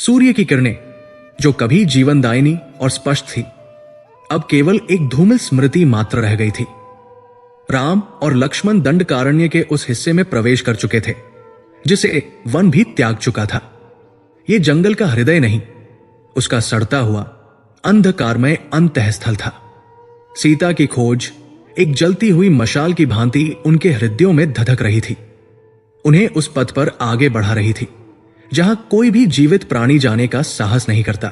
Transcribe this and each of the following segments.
सूर्य की किरणें, जो कभी जीवनदायिनी और स्पष्ट थी, अब केवल एक धूमिल स्मृति मात्र रह गई थी। राम और लक्ष्मण दंडकारण्य के उस हिस्से में प्रवेश कर चुके थे जिसे वन भी त्याग चुका था। यह जंगल का हृदय नहीं, उसका सड़ता हुआ अंधकारमय अंतःस्थल था। सीता की खोज एक जलती हुई मशाल की भांति उनके हृदयों में धधक रही थी, उन्हें उस पथ पर आगे बढ़ा रही थी जहां कोई भी जीवित प्राणी जाने का साहस नहीं करता।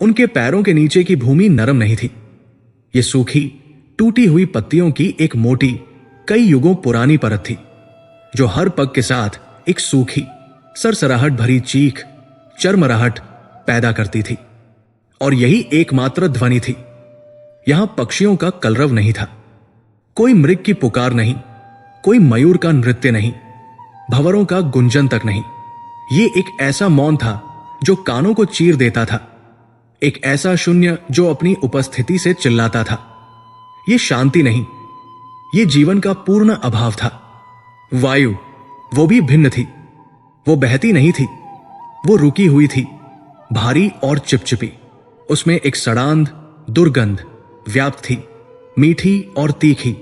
उनके पैरों के नीचे की भूमि नरम नहीं थी, ये सूखी टूटी हुई पत्तियों की एक मोटी, कई युगों पुरानी परत थी जो हर पग के साथ एक सूखी, सरसराहट भरी चीख, चरमराहट पैदा करती थी। और यही एकमात्र ध्वनि थी। यहां पक्षियों का कलरव नहीं था, कोई मृग की पुकार नहीं, कोई मयूर का नृत्य नहीं, भंवरों का गुंजन तक नहीं। ये एक ऐसा मौन था जो कानों को चीर देता था, एक ऐसा शून्य जो अपनी उपस्थिति से चिल्लाता था। ये शांति नहीं, ये जीवन का पूर्ण अभाव था। वायु, वो भी भिन्न थी। वो बहती नहीं थी, वो रुकी हुई थी, भारी और चिपचिपी। उसमें एक सड़ांध दुर्गंध व्याप्त थी, मीठी और तीखी,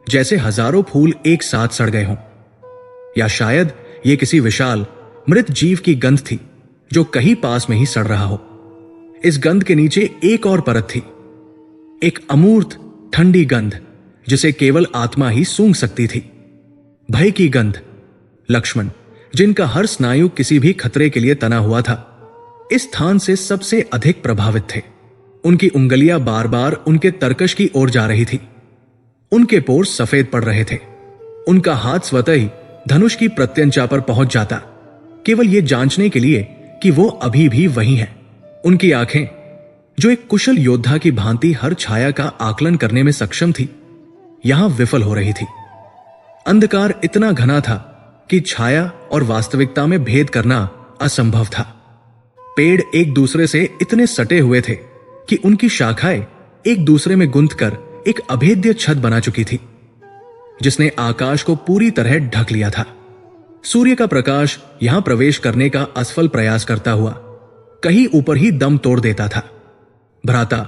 जैसे हजारों फूल एक साथ सड़ गए हों। या शायद ये किसी विशाल मृत जीव की गंध थी जो कहीं पास में ही सड़ रहा हो। इस गंध के नीचे एक और परत थी, एक अमूर्त ठंडी गंध जिसे केवल आत्मा ही सूंघ सकती थी। भय की गंध। लक्ष्मण, जिनका हर स्नायु किसी भी खतरे के लिए तना हुआ था, इस स्थान से सबसे अधिक प्रभावित थे। उनकी उंगलियां बार बार उनके तरकश की ओर जा रही थी, उनके पोर सफेद पड़ रहे थे। उनका हाथ स्वतः ही धनुष की प्रत्यंचा पर पहुंच जाता, केवल यह जांचने के लिए कि वो अभी भी वही है। उनकी आंखें, जो एक कुशल योद्धा की भांति हर छाया का आकलन करने में सक्षम थी, यहां विफल हो रही थी। अंधकार इतना घना था कि छाया और वास्तविकता में भेद करना असंभव था। पेड़ एक दूसरे से इतने सटे हुए थे कि उनकी शाखाएं एक दूसरे में गुंथकर एक अभेद्य छत बना चुकी थी जिसने आकाश को पूरी तरह ढक लिया था। सूर्य का प्रकाश यहां प्रवेश करने का असफल प्रयास करता हुआ कहीं ऊपर ही दम तोड़ देता था। भ्राता,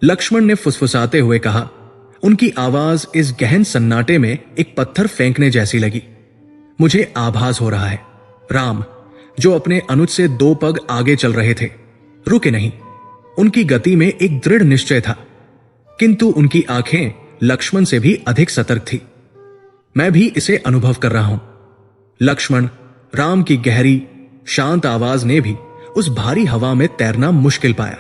लक्ष्मण ने फुसफुसाते हुए कहा। उनकी आवाज इस गहन सन्नाटे में एक पत्थर फेंकने जैसी लगी। मुझे आभास हो रहा है। राम, जो अपने अनुज से 2 पग आगे चल रहे थे, रुके नहीं। उनकी गति में एक दृढ़ निश्चय था, किंतु उनकी आंखें लक्ष्मण से भी अधिक सतर्क थी। मैं भी इसे अनुभव कर रहा हूं। लक्ष्मण, राम की गहरी शांत आवाज ने भी उस भारी हवा में तैरना मुश्किल पाया।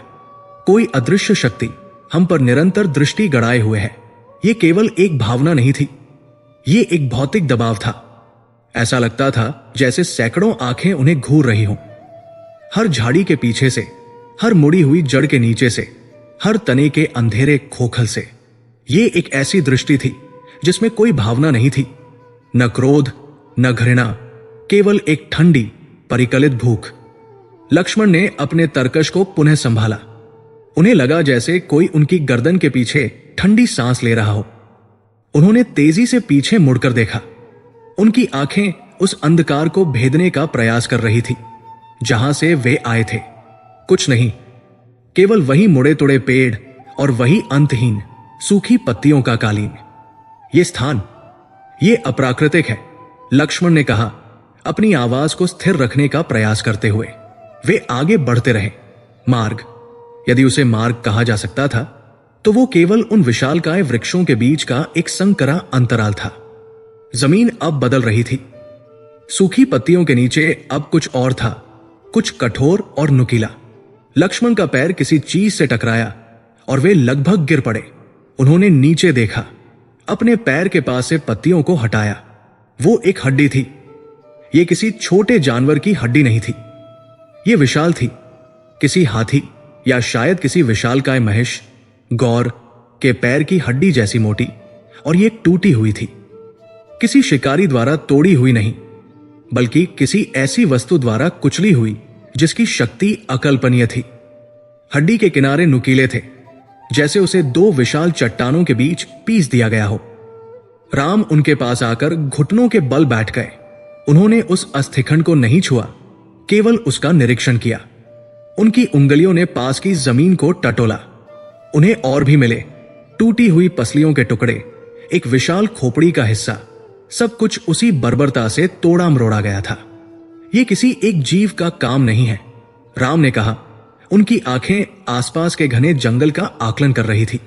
कोई अदृश्य शक्ति हम पर निरंतर दृष्टि गड़ाए हुए है। यह केवल एक भावना नहीं थी, यह एक भौतिक दबाव था। ऐसा लगता था जैसे सैकड़ों आंखें उन्हें घूर रही हों। हर झाड़ी के पीछे से, हर मुड़ी हुई जड़ के नीचे से, हर तने के अंधेरे खोखल से। यह एक ऐसी दृष्टि थी जिसमें कोई भावना नहीं थी, न क्रोध न घृणा, केवल एक ठंडी परिकलित भूख। लक्ष्मण ने अपने तरकश को पुनः संभाला। उन्हें लगा जैसे कोई उनकी गर्दन के पीछे ठंडी सांस ले रहा हो। उन्होंने तेजी से पीछे मुड़कर देखा। उनकी आंखें उस अंधकार को भेदने का प्रयास कर रही थी जहां से वे आए थे। कुछ नहीं, केवल वही मुड़े तुड़े पेड़ और वही अंतहीन सूखी पत्तियों का कालीन। ये स्थान, ये अप्राकृतिक है, लक्ष्मण ने कहा, अपनी आवाज को स्थिर रखने का प्रयास करते हुए। वे आगे बढ़ते रहे। मार्ग, यदि उसे मार्ग कहा जा सकता था, तो वो केवल उन विशालकाय वृक्षों के बीच का एक संकरा अंतराल था। जमीन अब बदल रही थी। सूखी पत्तियों के नीचे अब कुछ और था, कुछ कठोर और नुकीला। लक्ष्मण का पैर किसी चीज से टकराया और वे लगभग गिर पड़े। उन्होंने नीचे देखा, अपने पैर के पास से पत्तियों को हटाया। वो एक हड्डी थी। ये किसी छोटे जानवर की हड्डी नहीं थी, ये विशाल थी, किसी हाथी या शायद किसी विशालकाय महिष, गौर के पैर की हड्डी जैसी मोटी, और ये टूटी हुई थी। किसी शिकारी द्वारा तोड़ी हुई नहीं, बल्कि किसी ऐसी वस्तु द्वारा कुचली हुई जिसकी शक्ति अकल्पनीय थी। हड्डी के किनारे नुकीले थे, जैसे उसे 2 विशाल चट्टानों के बीच पीस दिया गया हो। राम उनके पास आकर घुटनों के बल बैठ गए। उन्होंने उस अस्थिखंड को नहीं छुआ, केवल उसका निरीक्षण किया। उनकी उंगलियों ने पास की जमीन को टटोला। उन्हें और भी मिले, टूटी हुई पसलियों के टुकड़े, एक विशाल खोपड़ी का हिस्सा, सब कुछ उसी बर्बरता से तोड़ा मरोड़ा गया था। यह किसी एक जीव का काम नहीं है, राम ने कहा। उनकी आंखें आसपास के घने जंगल का आकलन कर रही थी।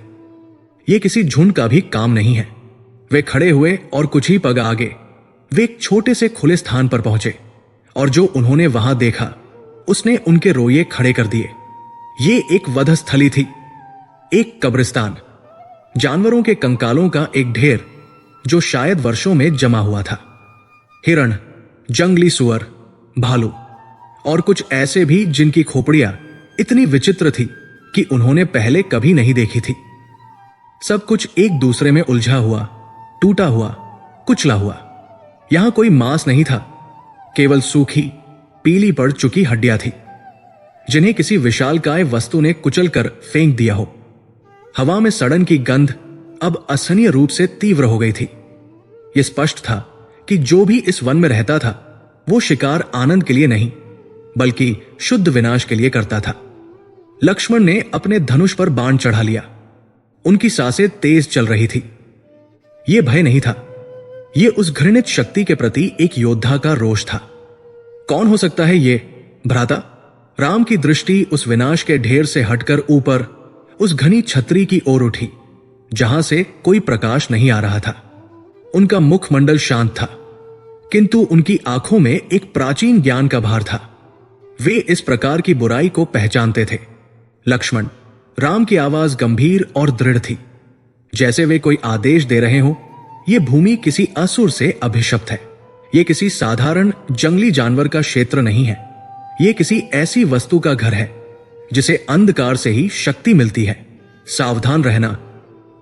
यह किसी झुंड का भी काम नहीं है। वे खड़े हुए और कुछ ही पग आगे वे एक छोटे से खुले स्थान पर पहुंचे, और जो उन्होंने वहां देखा उसने उनके रोये खड़े कर दिए। ये एक वधस्थली थी, एक कब्रिस्तान, जानवरों के कंकालों का एक ढेर जो शायद वर्षों में जमा हुआ था। हिरण, जंगली सुअर, भालू और कुछ ऐसे भी जिनकी खोपड़ियां इतनी विचित्र थी कि उन्होंने पहले कभी नहीं देखी थी। सब कुछ एक दूसरे में उलझा हुआ, टूटा हुआ, कुचला हुआ। यहां कोई मांस नहीं था, केवल सूखी, पीली पड़ चुकी हड्डियां थी, जिन्हें किसी विशालकाय वस्तु ने कुचल कर फेंक दिया हो। हवा में सड़न की गंध अब असहनीय रूप से तीव्र हो गई थी। यह स्पष्ट था कि जो भी इस वन में रहता था वो शिकार आनंद के लिए नहीं, बल्कि शुद्ध विनाश के लिए करता था। लक्ष्मण ने अपने धनुष पर बाण चढ़ा लिया। उनकी सांसें तेज चल रही थी। यह भय नहीं था, यह उस घृणित शक्ति के प्रति एक योद्धा का रोष था। कौन हो सकता है ये, भ्राता? राम की दृष्टि उस विनाश के ढेर से हटकर ऊपर उस घनी छतरी की ओर उठी, जहां से कोई प्रकाश नहीं आ रहा था। उनका मुखमंडल शांत था, किंतु उनकी आंखों में एक प्राचीन ज्ञान का भार था। वे इस प्रकार की बुराई को पहचानते थे। लक्ष्मण, राम की आवाज गंभीर और दृढ़ थी, जैसे वे कोई आदेश दे रहे हो। यह भूमि किसी असुर से अभिशप्त है। यह किसी साधारण जंगली जानवर का क्षेत्र नहीं है। यह किसी ऐसी वस्तु का घर है जिसे अंधकार से ही शक्ति मिलती है। सावधान रहना।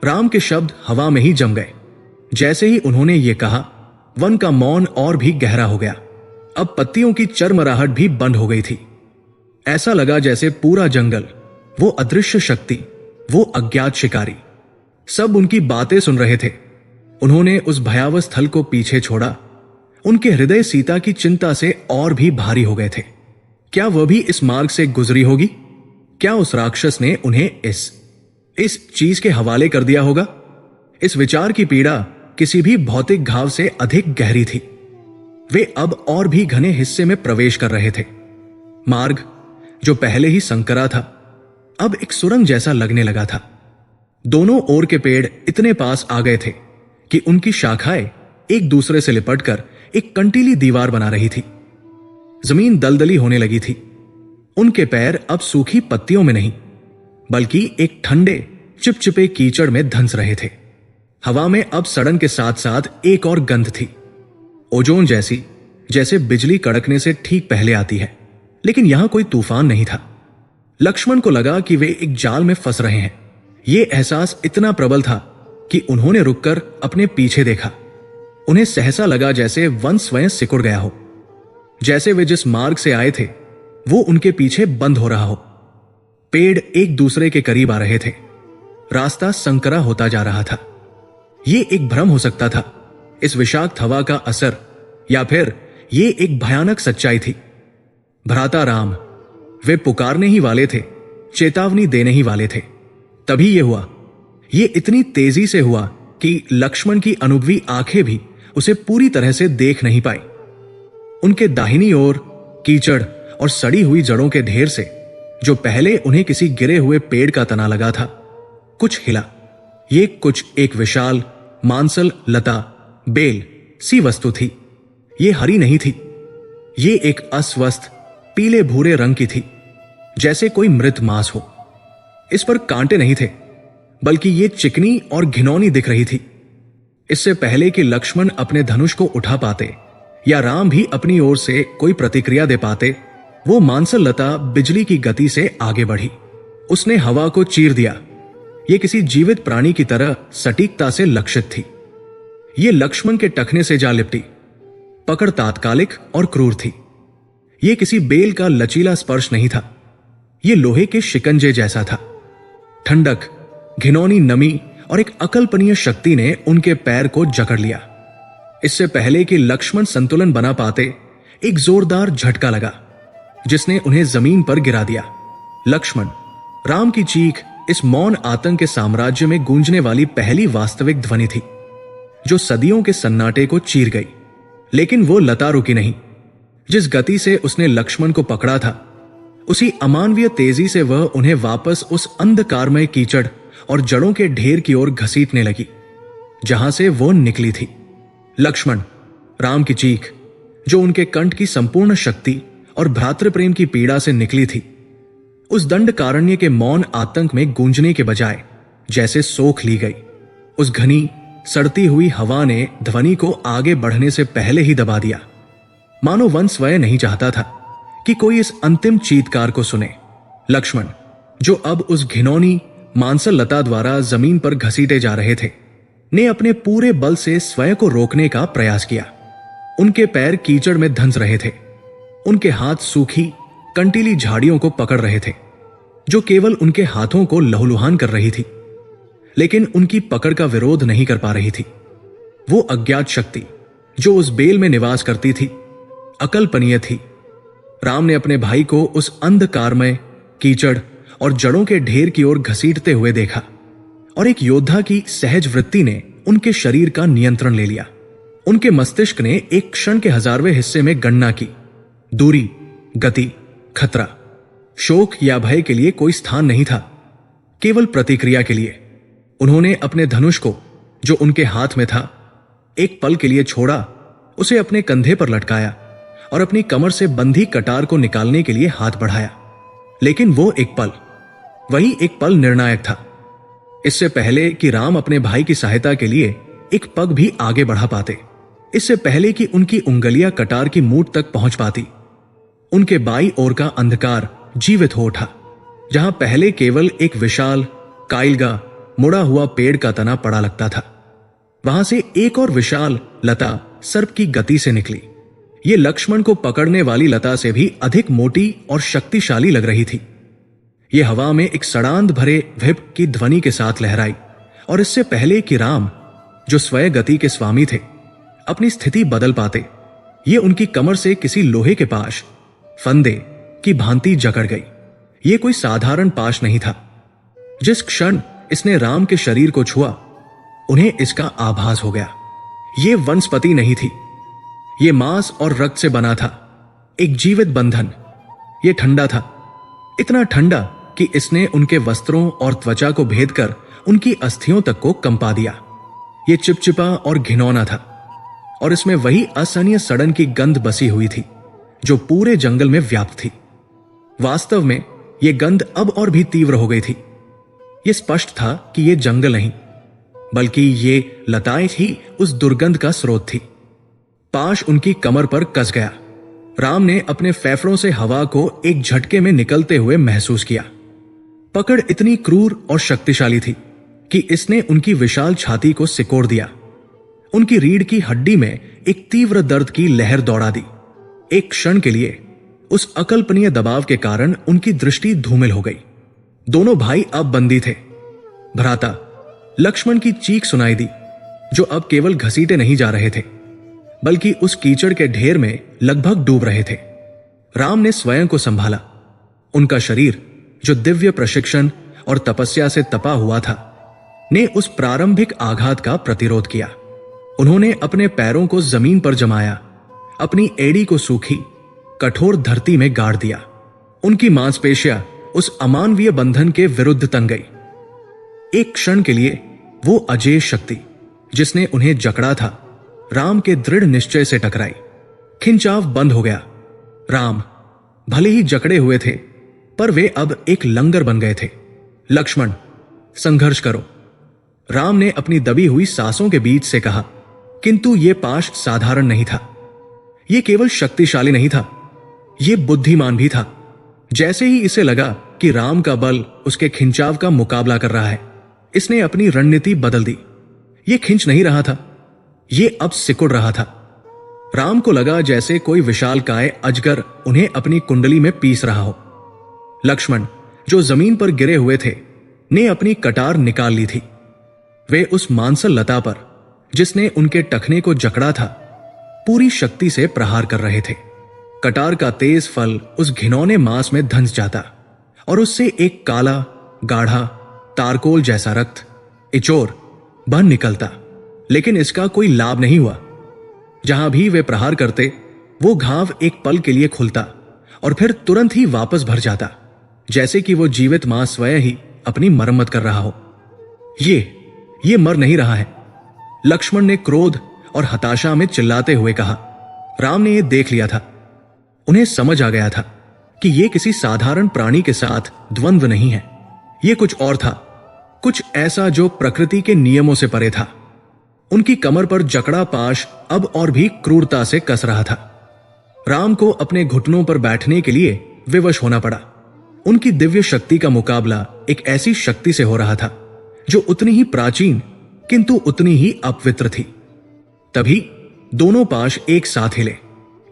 राम के शब्द हवा में ही जम गए। जैसे ही उन्होंने ये कहा, वन का मौन और भी गहरा हो गया। अब पत्तियों की चरमराहट भी बंद हो गई थी। ऐसा लगा जैसे पूरा जंगल, वो अदृश्य शक्ति, वो अज्ञात शिकारी, सब उनकी बातें सुन रहे थे। उन्होंने उस भयावह स्थल को पीछे छोड़ा। उनके हृदय सीता की चिंता से और भी भारी हो गए थे। क्या वह भी इस मार्ग से गुजरी होगी? क्या उस राक्षस ने उन्हें इस चीज के हवाले कर दिया होगा? इस विचार की पीड़ा किसी भी भौतिक घाव से अधिक गहरी थी। वे अब और भी घने हिस्से में प्रवेश कर रहे थे। मार्ग, जो पहले ही संकरा था, अब एक सुरंग जैसा लगने लगा था। दोनों ओर के पेड़ इतने पास आ गए थे कि उनकी शाखाएं एक दूसरे से लिपटकर एक कंटीली दीवार बना रही थी। जमीन दलदली होने लगी थी। उनके पैर अब सूखी पत्तियों में नहीं, बल्कि एक ठंडे चिपचिपे कीचड़ में धंस रहे थे। हवा में अब सड़न के साथ साथ एक और गंध थी, ओजोन जैसी, जैसे बिजली कड़कने से ठीक पहले आती है। लेकिन यहां कोई तूफान नहीं था। लक्ष्मण को लगा कि वे एक जाल में फंस रहे हैं। यह एहसास इतना प्रबल था कि उन्होंने रुककर अपने पीछे देखा। उन्हें सहसा लगा जैसे वन स्वयं सिकुड़ गया हो, जैसे वे जिस मार्ग से आए थे वो उनके पीछे बंद हो रहा हो। पेड़ एक दूसरे के करीब आ रहे थे। रास्ता संकरा होता जा रहा था। यह एक भ्रम हो सकता था, इस विषाक्त हवा का असर, या फिर यह एक भयानक सच्चाई थी। भ्राता राम, वे पुकारने ही वाले थे, चेतावनी देने ही वाले थे। तभी यह हुआ। यह इतनी तेजी से हुआ कि लक्ष्मण की अनुभवी आंखें भी उसे पूरी तरह से देख नहीं पाई। उनके दाहिनी ओर कीचड़ और सड़ी हुई जड़ों के ढेर से, जो पहले उन्हें किसी गिरे हुए पेड़ का तना लगा था, कुछ हिला। ये कुछ एक विशाल मांसल लता, बेल सी वस्तु थी। ये हरी नहीं थी। ये एक अस्वस्थ पीले भूरे रंग की थी, जैसे कोई मृत मांस हो। इस पर कांटे नहीं थे, बल्कि ये चिकनी और घिनौनी दिख रही थी। इससे पहले कि लक्ष्मण अपने धनुष को उठा पाते या राम भी अपनी ओर से कोई प्रतिक्रिया दे पाते, वो मांसल लता बिजली की गति से आगे बढ़ी। उसने हवा को चीर दिया। ये किसी जीवित प्राणी की तरह सटीकता से लक्षित थी। ये लक्ष्मण के टखने से जा लिपटी। पकड़ तात्कालिक और क्रूर थी। ये किसी बेल का लचीला स्पर्श नहीं था। ये लोहे के शिकंजे जैसा था। ठंडक, घिनौनी नमी और एक अकल्पनीय शक्ति ने उनके पैर को जकड़ लिया। इससे पहले कि लक्ष्मण संतुलन बना पाते, एक जोरदार झटका लगा जिसने उन्हें जमीन पर गिरा दिया। लक्ष्मण, राम की चीख इस मौन आतंक के साम्राज्य में गूंजने वाली पहली वास्तविक ध्वनि थी, जो सदियों के सन्नाटे को चीर गई। लेकिन वो लता रुकी नहीं। जिस गति से उसने लक्ष्मण को पकड़ा था, उसी अमानवीय तेजी से वह उन्हें वापस उस अंधकारमय कीचड़ और जड़ों के ढेर की ओर घसीटने लगी, जहां से वो निकली थी। लक्ष्मण, राम की चीख, जो उनके कंठ की संपूर्ण शक्ति और भ्रातृप्रेम की पीड़ा से निकली थी, उस दंडकारण्य के मौन आतंक में गूंजने के बजाय जैसे सोख ली गई। उस घनी सड़ती हुई हवा ने ध्वनि को आगे बढ़ने से पहले ही दबा दिया, मानो वन स्वयं नहीं चाहता था कि कोई इस अंतिम चीत्कार को सुने। लक्ष्मण, जो अब उस घिनौनी मांसल लता द्वारा जमीन पर घसीटे जा रहे थे, ने अपने पूरे बल से स्वयं को रोकने का प्रयास किया। उनके पैर कीचड़ में धंस रहे थे, उनके हाथ सूखी कंटीली झाड़ियों को पकड़ रहे थे, जो केवल उनके हाथों को लहूलुहान कर रही थी, लेकिन उनकी पकड़ का विरोध नहीं कर पा रही थी। वो अज्ञात शक्ति जो उस बेल में निवास करती थी, अकल्पनीय थी। राम ने अपने भाई को उस अंधकारमय कीचड़ और जड़ों के ढेर की ओर घसीटते हुए देखा, और एक योद्धा की सहज वृत्ति ने उनके शरीर का नियंत्रण ले लिया। उनके मस्तिष्क ने एक क्षण के 1000वें हिस्से में गणना की। दूरी, गति, खतरा, शोक या भय के लिए कोई स्थान नहीं था, केवल प्रतिक्रिया के लिए। उन्होंने अपने धनुष को, जो उनके हाथ में था, एक पल के लिए छोड़ा, उसे अपने कंधे पर लटकाया और अपनी कमर से बंधी कटार को निकालने के लिए हाथ बढ़ाया। लेकिन वो एक पल, वही एक पल निर्णायक था। इससे पहले कि राम अपने भाई की सहायता के लिए एक पग भी आगे बढ़ा पाते, इससे पहले कि उनकी उंगलियां कटार की मूठ तक पहुंच पाती, उनके बाईं ओर का अंधकार जीवित हो उठा। जहां पहले केवल एक विशाल काइलगा मुड़ा हुआ पेड़ का तना पड़ा लगता था, वहां से एक और विशाल लता सर्प की गति से निकली। ये लक्ष्मण को पकड़ने वाली लता से भी अधिक मोटी और शक्तिशाली लग रही थी। ये हवा में एक सड़ांध भरे विप की ध्वनि के साथ लहराई, और इससे पहले कि राम, जो स्वयं गति के स्वामी थे, अपनी स्थिति बदल पाते, ये उनकी कमर से किसी लोहे के पाश, फंदे की भांति जकड़ गई। ये कोई साधारण पाश नहीं था। जिस क्षण इसने राम के शरीर को छुआ, उन्हें इसका आभास हो गया। ये वनस्पति नहीं थी, ये मांस और रक्त से बना था, एक जीवित बंधन। ये ठंडा था, इतना ठंडा कि इसने उनके वस्त्रों और त्वचा को भेद कर उनकी अस्थियों तक को कंपा दिया। ये चिपचिपा और घिनौना था, और इसमें वही असहनीय सड़न की गंध बसी हुई थी जो पूरे जंगल में व्याप्त थी। वास्तव में यह गंध अब और भी तीव्र हो गई थी। यह स्पष्ट था कि यह जंगल नहीं, बल्कि ये लताएं ही उस दुर्गंध का स्रोत थी। पाश उनकी कमर पर कस गया। राम ने अपने फेफड़ों से हवा को एक झटके में निकलते हुए महसूस किया। पकड़ इतनी क्रूर और शक्तिशाली थी कि इसने उनकी विशाल छाती को सिकोड़ दिया। उनकी रीढ़ की हड्डी में एक तीव्र दर्द की लहर दौड़ा दी। एक क्षण के लिए उस अकल्पनीय दबाव के कारण उनकी दृष्टि धूमिल हो गई। दोनों भाई अब बंदी थे। भ्राता लक्ष्मण की चीख सुनाई दी, जो अब केवल घसीटे नहीं जा रहे थे, बल्कि उस कीचड़ के ढेर में लगभग डूब रहे थे। राम ने स्वयं को संभाला। उनका शरीर, जो दिव्य प्रशिक्षण और तपस्या से तपा हुआ था, ने उस प्रारंभिक आघात का प्रतिरोध किया। उन्होंने अपने पैरों को जमीन पर जमाया, अपनी एड़ी को सूखी कठोर धरती में गाड़ दिया। उनकी मांसपेशियां उस अमानवीय बंधन के विरुद्ध तन गई। एक क्षण के लिए वो अजेय शक्ति जिसने उन्हें जकड़ा था, राम के दृढ़ निश्चय से टकराई। खिंचाव बंद हो गया। राम भले ही जकड़े हुए थे, पर वे अब एक लंगर बन गए थे। लक्ष्मण, संघर्ष करो, राम ने अपनी दबी हुई सांसों के बीच से कहा। किंतु यह पाश साधारण नहीं था। यह केवल शक्तिशाली नहीं था, यह बुद्धिमान भी था। जैसे ही इसे लगा कि राम का बल उसके खिंचाव का मुकाबला कर रहा है, इसने अपनी रणनीति बदल दी। यह खिंच नहीं रहा था, यह अब सिकुड़ रहा था। राम को लगा जैसे कोई विशालकाय अजगर उन्हें अपनी कुंडली में पीस रहा हो। लक्ष्मण, जो जमीन पर गिरे हुए थे, ने अपनी कटार निकाल ली थी। वे उस मांसल लता पर, जिसने उनके टखने को जकड़ा था, पूरी शक्ति से प्रहार कर रहे थे। कटार का तेज फल उस घिनौने मांस में धंस जाता और उससे एक काला गाढ़ा तारकोल जैसा रक्त इचोर बह निकलता, लेकिन इसका कोई लाभ नहीं हुआ। जहां भी वे प्रहार करते वो घाव एक पल के लिए खुलता और फिर तुरंत ही वापस भर जाता, जैसे कि वो जीवित मां स्वयं ही अपनी मरम्मत कर रहा हो। ये मर नहीं रहा है, लक्ष्मण ने क्रोध और हताशा में चिल्लाते हुए कहा। राम ने यह देख लिया था। उन्हें समझ आ गया था कि यह किसी साधारण प्राणी के साथ द्वंद्व नहीं है, यह कुछ और था, कुछ ऐसा जो प्रकृति के नियमों से परे था। उनकी कमर पर जकड़ा पाश अब और भी क्रूरता से कस रहा था। राम को अपने घुटनों पर बैठने के लिए विवश होना पड़ा। उनकी दिव्य शक्ति का मुकाबला एक ऐसी शक्ति से हो रहा था जो उतनी ही प्राचीन किंतु उतनी ही अपवित्र थी। तभी दोनों पाश एक साथ हिले।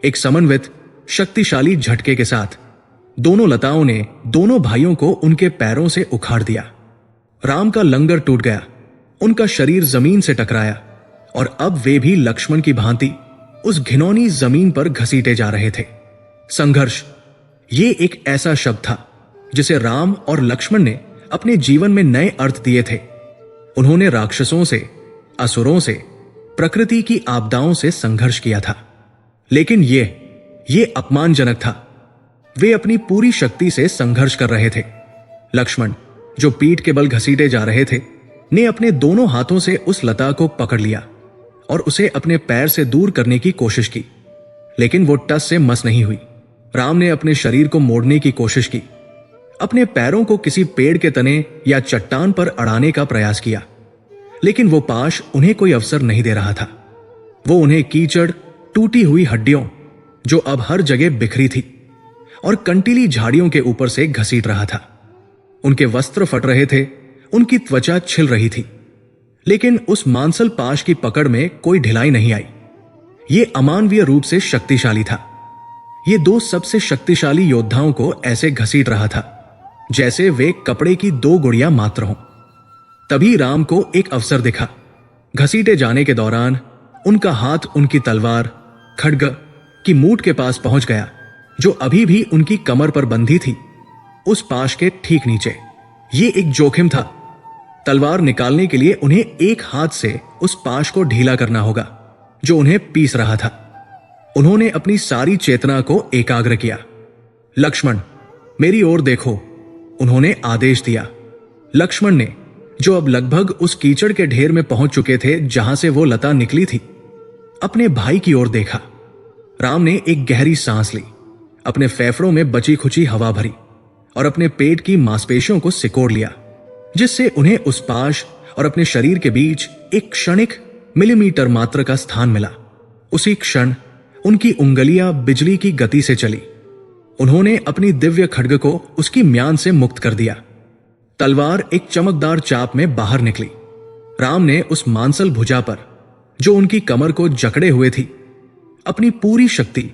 एक समन्वित शक्तिशाली झटके के साथ दोनों लताओं ने दोनों भाइयों को उनके पैरों से उखाड़ दिया। राम का लंगर टूट गया, उनका शरीर जमीन से टकराया और अब वे भी लक्ष्मण की भांति उस घिनौनी जमीन पर घसीटे जा रहे थे। संघर्ष, ये एक ऐसा शब्द था जिसे राम और लक्ष्मण ने अपने जीवन में नए अर्थ दिए थे। उन्होंने राक्षसों से, असुरों से, प्रकृति की आपदाओं से संघर्ष किया था, लेकिन ये अपमानजनक था। वे अपनी पूरी शक्ति से संघर्ष कर रहे थे। लक्ष्मण, जो पीठ के बल घसीटे जा रहे थे, ने अपने दोनों हाथों से उस लता को पकड़ लिया और उसे अपने पैर से दूर करने की कोशिश की, लेकिन वो टस से मस नहीं हुई। राम ने अपने शरीर को मोड़ने की कोशिश की, अपने पैरों को किसी पेड़ के तने या चट्टान पर अड़ाने का प्रयास किया, लेकिन वो पाश उन्हें कोई अवसर नहीं दे रहा था। वो उन्हें कीचड़, टूटी हुई हड्डियों जो अब हर जगह बिखरी थी और कंटीली झाड़ियों के ऊपर से घसीट रहा था। उनके वस्त्र फट रहे थे, उनकी त्वचा छिल रही थी, लेकिन उस मांसल पाश की पकड़ में कोई ढिलाई नहीं आई। ये अमानवीय रूप से शक्तिशाली था। ये दो सबसे शक्तिशाली योद्धाओं को ऐसे घसीट रहा था जैसे वे कपड़े की दो गुड़ियां मात्र हों। तभी राम को एक अवसर दिखा। घसीटे जाने के दौरान उनका हाथ उनकी तलवार खड्ग की मूठ के पास पहुंच गया, जो अभी भी उनकी कमर पर बंधी थी, उस पाश के ठीक नीचे। ये एक जोखिम था। तलवार निकालने के लिए उन्हें एक हाथ से उस पाश को ढीला करना होगा जो उन्हें पीस रहा था। उन्होंने अपनी सारी चेतना को एकाग्र किया। लक्ष्मण, मेरी ओर देखो, उन्होंने आदेश दिया। लक्ष्मण ने, जो अब लगभग उस कीचड़ के ढेर में पहुंच चुके थे जहां से वो लता निकली थी, अपने भाई की ओर देखा। राम ने एक गहरी सांस ली, अपने फेफड़ों में बची खुची हवा भरी और अपने पेट की मांसपेशियों को सिकोड़ लिया, जिससे उन्हें उस पाश और अपने शरीर के बीच एक क्षणिक मिलीमीटर मात्र का स्थान मिला। उसी क्षण उनकी उंगलियां बिजली की गति से चली। उन्होंने अपनी दिव्य खड्ग को उसकी म्यान से मुक्त कर दिया। तलवार एक चमकदार चाप में बाहर निकली। राम ने उस मांसल भुजा पर, जो उनकी कमर को जकड़े हुए थी, अपनी पूरी शक्ति,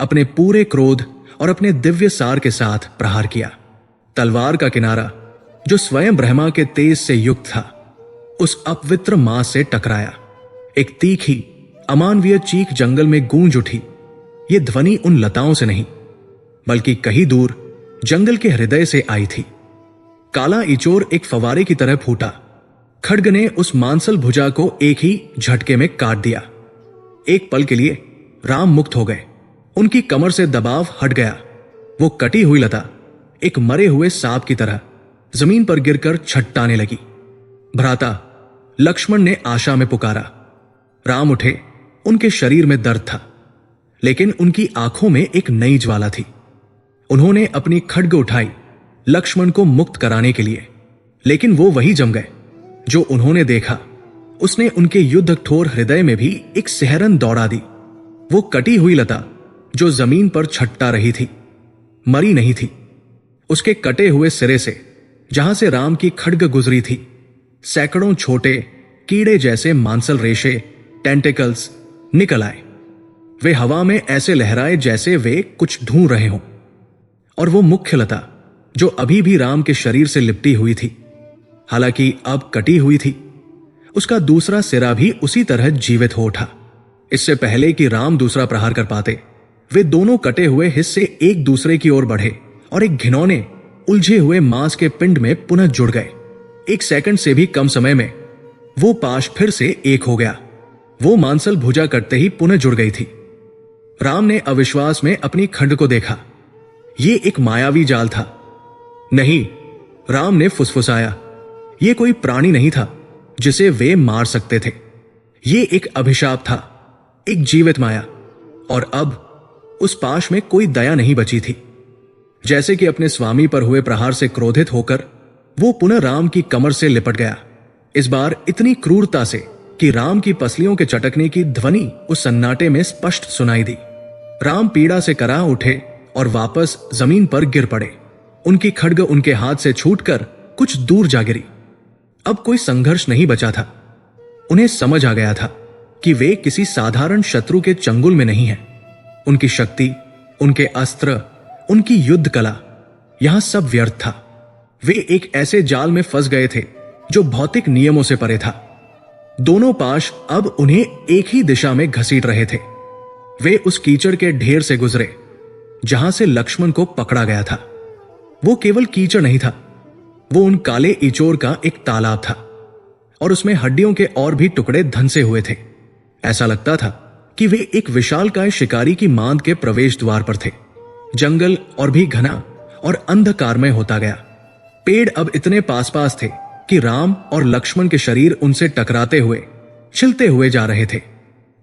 अपने पूरे क्रोध और अपने दिव्य सार के साथ प्रहार किया। तलवार का किनारा, जो स्वयं ब्रह्मा के तेज से युक्त था, उस अपवित्र मां से टकराया। एक तीखी अमानवीय चीख जंगल में गूंज उठी। यह ध्वनि उन लताओं से नहीं, बल्कि कहीं दूर जंगल के हृदय से आई थी। काला इचोर एक फवारे की तरह फूटा। खड्ग ने उस मांसल भुजा को एक ही झटके में काट दिया। एक पल के लिए राम मुक्त हो गए। उनकी कमर से दबाव हट गया। वो कटी हुई लता एक मरे हुए सांप की तरह जमीन पर गिरकर छटटाने लगी। भ्राता, लक्ष्मण ने आशा में पुकारा। राम उठे। उनके शरीर में दर्द था, लेकिन उनकी आंखों में एक नई ज्वाला थी। उन्होंने अपनी खड्ग उठाई लक्ष्मण को मुक्त कराने के लिए, लेकिन वो वही जम गए जो उन्होंने देखा। उसने उनके युद्ध ठोर हृदय में भी एक सिहरन दौड़ा दी। वो कटी हुई लता जो जमीन पर छटटा रही थी, मरी नहीं थी। उसके कटे हुए सिरे से, जहां से राम की खड्ग गुजरी थी, सैकड़ों छोटे कीड़े जैसे मांसल रेशे, टेंटिकल्स निकल आए। वे हवा में ऐसे लहराए जैसे वे कुछ ढूंढ रहे हों। और वो मुख्य लता, जो अभी भी राम के शरीर से लिपटी हुई थी, हालांकि अब कटी हुई थी, उसका दूसरा सिरा भी उसी तरह जीवित हो उठा। इससे पहले कि राम दूसरा प्रहार कर पाते, वे दोनों कटे हुए हिस्से एक दूसरे की ओर बढ़े और एक घिनौने उलझे हुए मांस के पिंड में पुनः जुड़ गए। 1 सेकंड से भी कम समय में वो पाश फिर से एक हो गया। वो मांसल भुजा करते ही पुनः जुड़ गई थी। राम ने अविश्वास में अपनी खंड को देखा। ये एक मायावी जाल था। नहीं, राम ने फुसफुसाया, ये कोई प्राणी नहीं था जिसे वे मार सकते थे। ये एक अभिशाप था, एक जीवित माया। और अब उस पाश में कोई दया नहीं बची थी। जैसे कि अपने स्वामी पर हुए प्रहार से क्रोधित होकर वो पुनः राम की कमर से लिपट गया। इस बार इतनी क्रूरता से कि राम की पसलियों के चटकने की ध्वनि उस सन्नाटे में स्पष्ट सुनाई दी। राम पीड़ा से करा उठे और वापस जमीन पर गिर पड़े। उनकी खड्ग उनके हाथ से छूटकर कुछ दूर जा गिरी। अब कोई संघर्ष नहीं बचा था। उन्हें समझ आ गया था कि वे किसी साधारण शत्रु के चंगुल में नहीं हैं। उनकी शक्ति, उनके अस्त्र, उनकी युद्ध कला, यहां सब व्यर्थ था। वे एक ऐसे जाल में फंस गए थे जो भौतिक नियमों से परे था। दोनों पाश अब उन्हें एक ही दिशा में घसीट रहे थे। वे उस कीचड़ के ढेर से गुजरे जहां से लक्ष्मण को पकड़ा गया था। वो केवल कीचड़ नहीं था, वो उन काले इचोर का एक तालाब था और उसमें हड्डियों के और भी टुकड़े धंसे हुए थे। ऐसा लगता था कि वे एक विशालकाय शिकारी की मांद के प्रवेश द्वार पर थे। जंगल और भी घना और अंधकारमय होता गया। पेड़ अब इतने पास पास थे कि राम और लक्ष्मण के शरीर उनसे टकराते हुए, छिलते हुए जा रहे थे।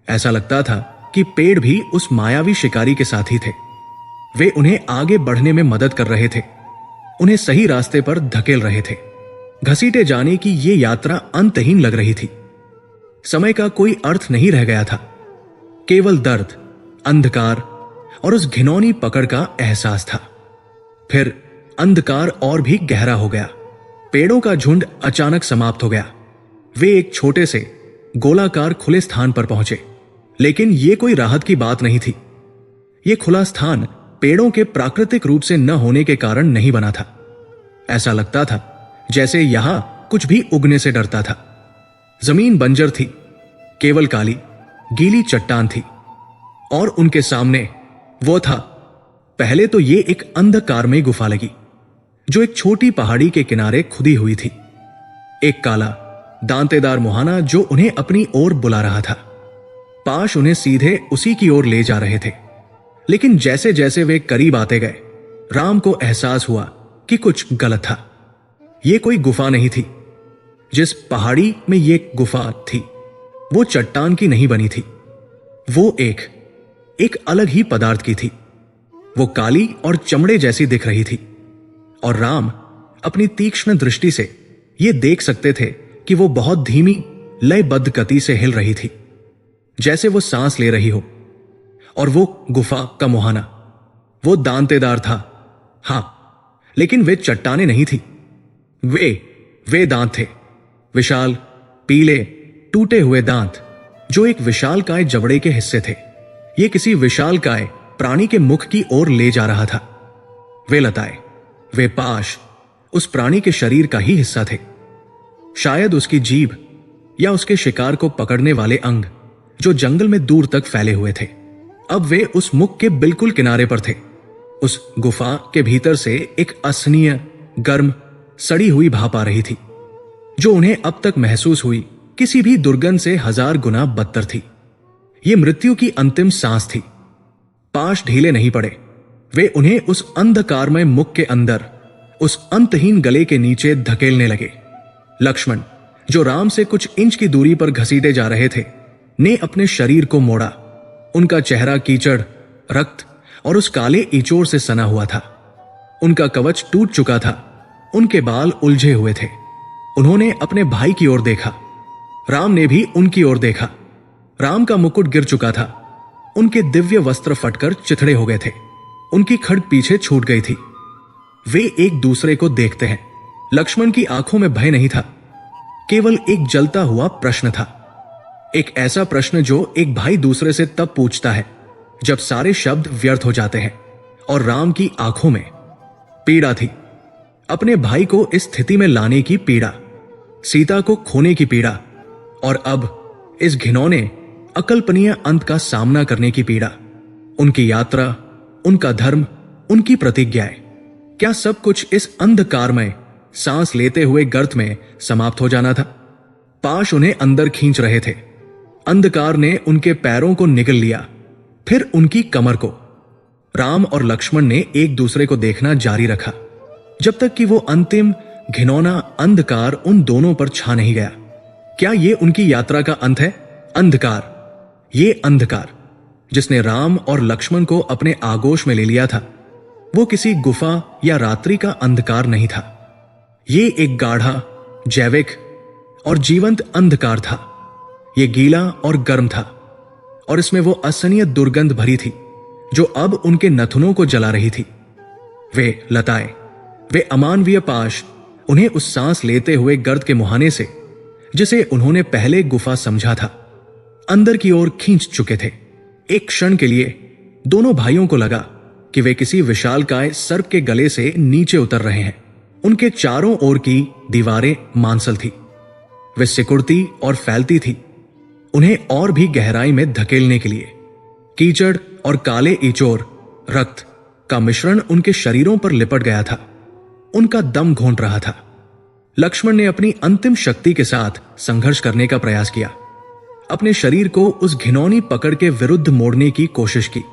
ऐसा लगता था कि पेड़ भी उस मायावी शिकारी के साथी थे। वे उन्हें आगे बढ़ने में मदद कर रहे थे, उन्हें सही रास्ते पर धकेल रहे थे। घसीटे जाने की ये यात्रा अंतहीन लग रही थी। समय का कोई अर्थ नहीं रह गया था। केवल दर्द, अंधकार और उस घिनौनी पकड़ का एहसास था। फिर अंधकार और भी गहरा हो गया। पेड़ों का झुंड अचानक समाप्त हो गया। वे एक छोटे से गोलाकार खुले स्थान पर पहुंचे। लेकिन यह कोई राहत की बात नहीं थी। यह खुला स्थान पेड़ों के प्राकृतिक रूप से न होने के कारण नहीं बना था। ऐसा लगता था जैसे यहां कुछ भी उगने से डरता था। जमीन बंजर थी, केवल काली गीली चट्टान थी। और उनके सामने वो था। पहले तो ये एक अंधकारमय गुफा लगी जो एक छोटी पहाड़ी के किनारे खुदी हुई थी। एक काला दांतेदार मुहाना जो उन्हें अपनी ओर बुला रहा था। पाश उन्हें सीधे उसी की ओर ले जा रहे थे। लेकिन जैसे जैसे वे करीब आते गए, राम को एहसास हुआ कि कुछ गलत था। यह कोई गुफा नहीं थी। जिस पहाड़ी में यह गुफा थी वो चट्टान की नहीं बनी थी। वो एक अलग ही पदार्थ की थी। वो काली और चमड़े जैसी दिख रही थी। और राम अपनी तीक्ष्ण दृष्टि से यह देख सकते थे कि वो बहुत धीमी लयबद्ध गति से हिल रही थी, जैसे वो सांस ले रही हो। और वो गुफा का मुहाना, वो दांतेदार था, हां, लेकिन वे चट्टाने नहीं थी। वे दांत थे, विशाल, पीले, टूटे हुए दांत जो एक विशालकाय जबड़े के हिस्से थे। ये किसी विशालकाय प्राणी के मुख की ओर ले जा रहा था। वे लताएं, वे पाश उस प्राणी के शरीर का ही हिस्सा थे। शायद उसकी जीभ या उसके शिकार को पकड़ने वाले अंग जो जंगल में दूर तक फैले हुए थे। अब वे उस मुख के बिल्कुल किनारे पर थे। उस गुफा के भीतर से एक असहनीय, गर्म, सड़ी हुई भाप आ रही थी जो उन्हें अब तक महसूस हुई किसी भी दुर्गंध से 1000 गुना बदतर थी। यह मृत्यु की अंतिम सांस थी। पाश ढीले नहीं पड़े। वे उन्हें उस अंधकारमय मुख के अंदर, उस अंतहीन गले के नीचे धकेलने लगे। लक्ष्मण, जो राम से कुछ इंच की दूरी पर घसीटे जा रहे थे, ने अपने शरीर को मोड़ा। उनका चेहरा कीचड़, रक्त और उस काले इचोर से सना हुआ था। उनका कवच टूट चुका था, उनके बाल उलझे हुए थे। उन्होंने अपने भाई की ओर देखा। राम ने भी उनकी ओर देखा। राम का मुकुट गिर चुका था। उनके दिव्य वस्त्र फटकर चिथड़े हो गए थे। उनकी खड्ग पीछे छूट गई थी। वे एक दूसरे को देखते हैं। लक्ष्मण की आंखों में भय नहीं था, केवल एक जलता हुआ प्रश्न था। एक ऐसा प्रश्न जो एक भाई दूसरे से तब पूछता है जब सारे शब्द व्यर्थ हो जाते हैं। और राम की आंखों में पीड़ा थी। अपने भाई को इस स्थिति में लाने की पीड़ा, सीता को खोने की पीड़ा, और अब इस घिनौने, अकल्पनीय अंत का सामना करने की पीड़ा। उनकी यात्रा, उनका धर्म, उनकी प्रतिज्ञाएं, क्या सब कुछ इस अंधकारमय सांस लेते हुए गर्त में समाप्त हो जाना था? पाश उन्हें अंदर खींच रहे थे। अंधकार ने उनके पैरों को निगल लिया, फिर उनकी कमर को। राम और लक्ष्मण ने एक दूसरे को देखना जारी रखा जब तक कि वो अंतिम घिनौना अंधकार उन दोनों पर छा नहीं गया। क्या ये उनकी यात्रा का अंत है? अंधकार, ये अंधकार जिसने राम और लक्ष्मण को अपने आगोश में ले लिया था, वो किसी गुफा या रात्रि का अंधकार नहीं था। ये एक गाढ़ा, जैविक और जीवंत अंधकार था। ये गीला और गर्म था, और इसमें वो असहनीय दुर्गंध भरी थी जो अब उनके नथुनों को जला रही थी। वे लताएं, वे अमानवीय पाश उन्हें उस सांस लेते हुए गर्द के मुहाने से, जिसे उन्होंने पहले गुफा समझा था, अंदर की ओर खींच चुके थे। एक क्षण के लिए दोनों भाइयों को लगा कि वे किसी विशालकाय सर्प के गले से नीचे उतर रहे हैं। उनके चारों ओर की दीवारें मांसल थी, वे सिकुड़ती और फैलती थी, उन्हें और भी गहराई में धकेलने के लिए। कीचड़ और काले इचोर रक्त का मिश्रण उनके शरीरों पर लिपट गया था। उनका दम घोंट रहा था। लक्ष्मण ने अपनी अंतिम शक्ति के साथ संघर्ष करने का प्रयास किया, अपने शरीर को उस घिनौनी पकड़ के विरुद्ध मोड़ने की कोशिश की,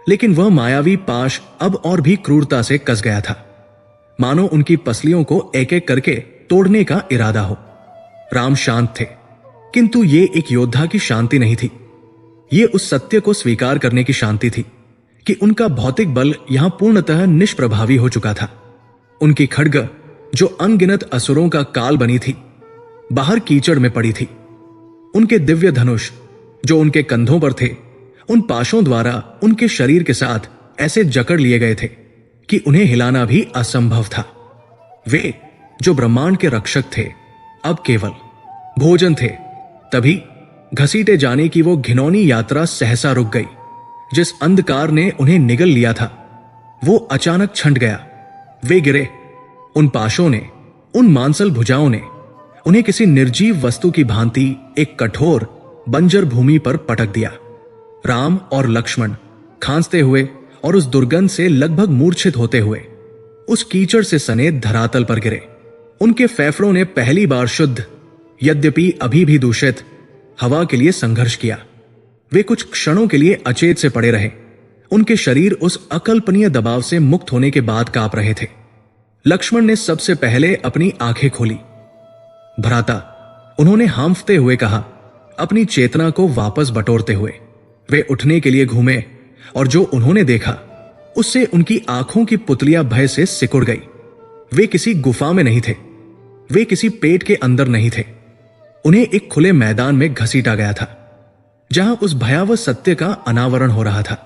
लेकिन वह मायावी पाश अब और भी क्रूरता से कस गया था, मानो उनकी पसलियों को एक एक करके तोड़ने का इरादा हो। राम शांत थे, किंतु ये एक योद्धा की शांति नहीं थी। ये उस सत्य को स्वीकार करने की शांति थी कि उनका भौतिक बल यहां पूर्णतः निष्प्रभावी हो चुका था। उनकी खड्ग, जो अनगिनत असुरों का काल बनी थी, बाहर कीचड़ में पड़ी थी। उनके दिव्य धनुष, जो उनके कंधों पर थे, उन पाशों द्वारा उनके शरीर के साथ ऐसे जकड़ लिए गए थे कि उन्हें हिलाना भी असंभव था। वे, जो ब्रह्मांड के रक्षक थे, अब केवल भोजन थे। तभी घसीटे जाने की वो घिनौनी यात्रा सहसा रुक गई। जिस अंधकार ने उन्हें निगल लिया था, वो अचानक छंट गया। वे गिरे। उन पाशों ने, उन मांसल भुजाओं ने उन्हें किसी निर्जीव वस्तु की भांति एक कठोर बंजर भूमि पर पटक दिया। राम और लक्ष्मण खांसते हुए और उस दुर्गंध से लगभग मूर्छित होते हुए उस कीचड़ से सने धरातल पर गिरे। उनके फेफड़ों ने पहली बार शुद्ध, यद्यपि अभी भी दूषित, हवा के लिए संघर्ष किया। वे कुछ क्षणों के लिए अचेत से पड़े रहे। उनके शरीर उस अकल्पनीय दबाव से मुक्त होने के बाद कांप रहे थे। लक्ष्मण ने सबसे पहले अपनी आंखें खोली। भ्राता, उन्होंने हांफते हुए कहा, अपनी चेतना को वापस बटोरते हुए। वे उठने के लिए घूमे और जो उन्होंने देखा उससे उनकी आंखों की पुतलियां भय से सिकुड़ गई। वे किसी गुफा में नहीं थे, वे किसी पेट के अंदर नहीं थे। उन्हें एक खुले मैदान में घसीटा गया था, जहां उस भयावह सत्य का अनावरण हो रहा था।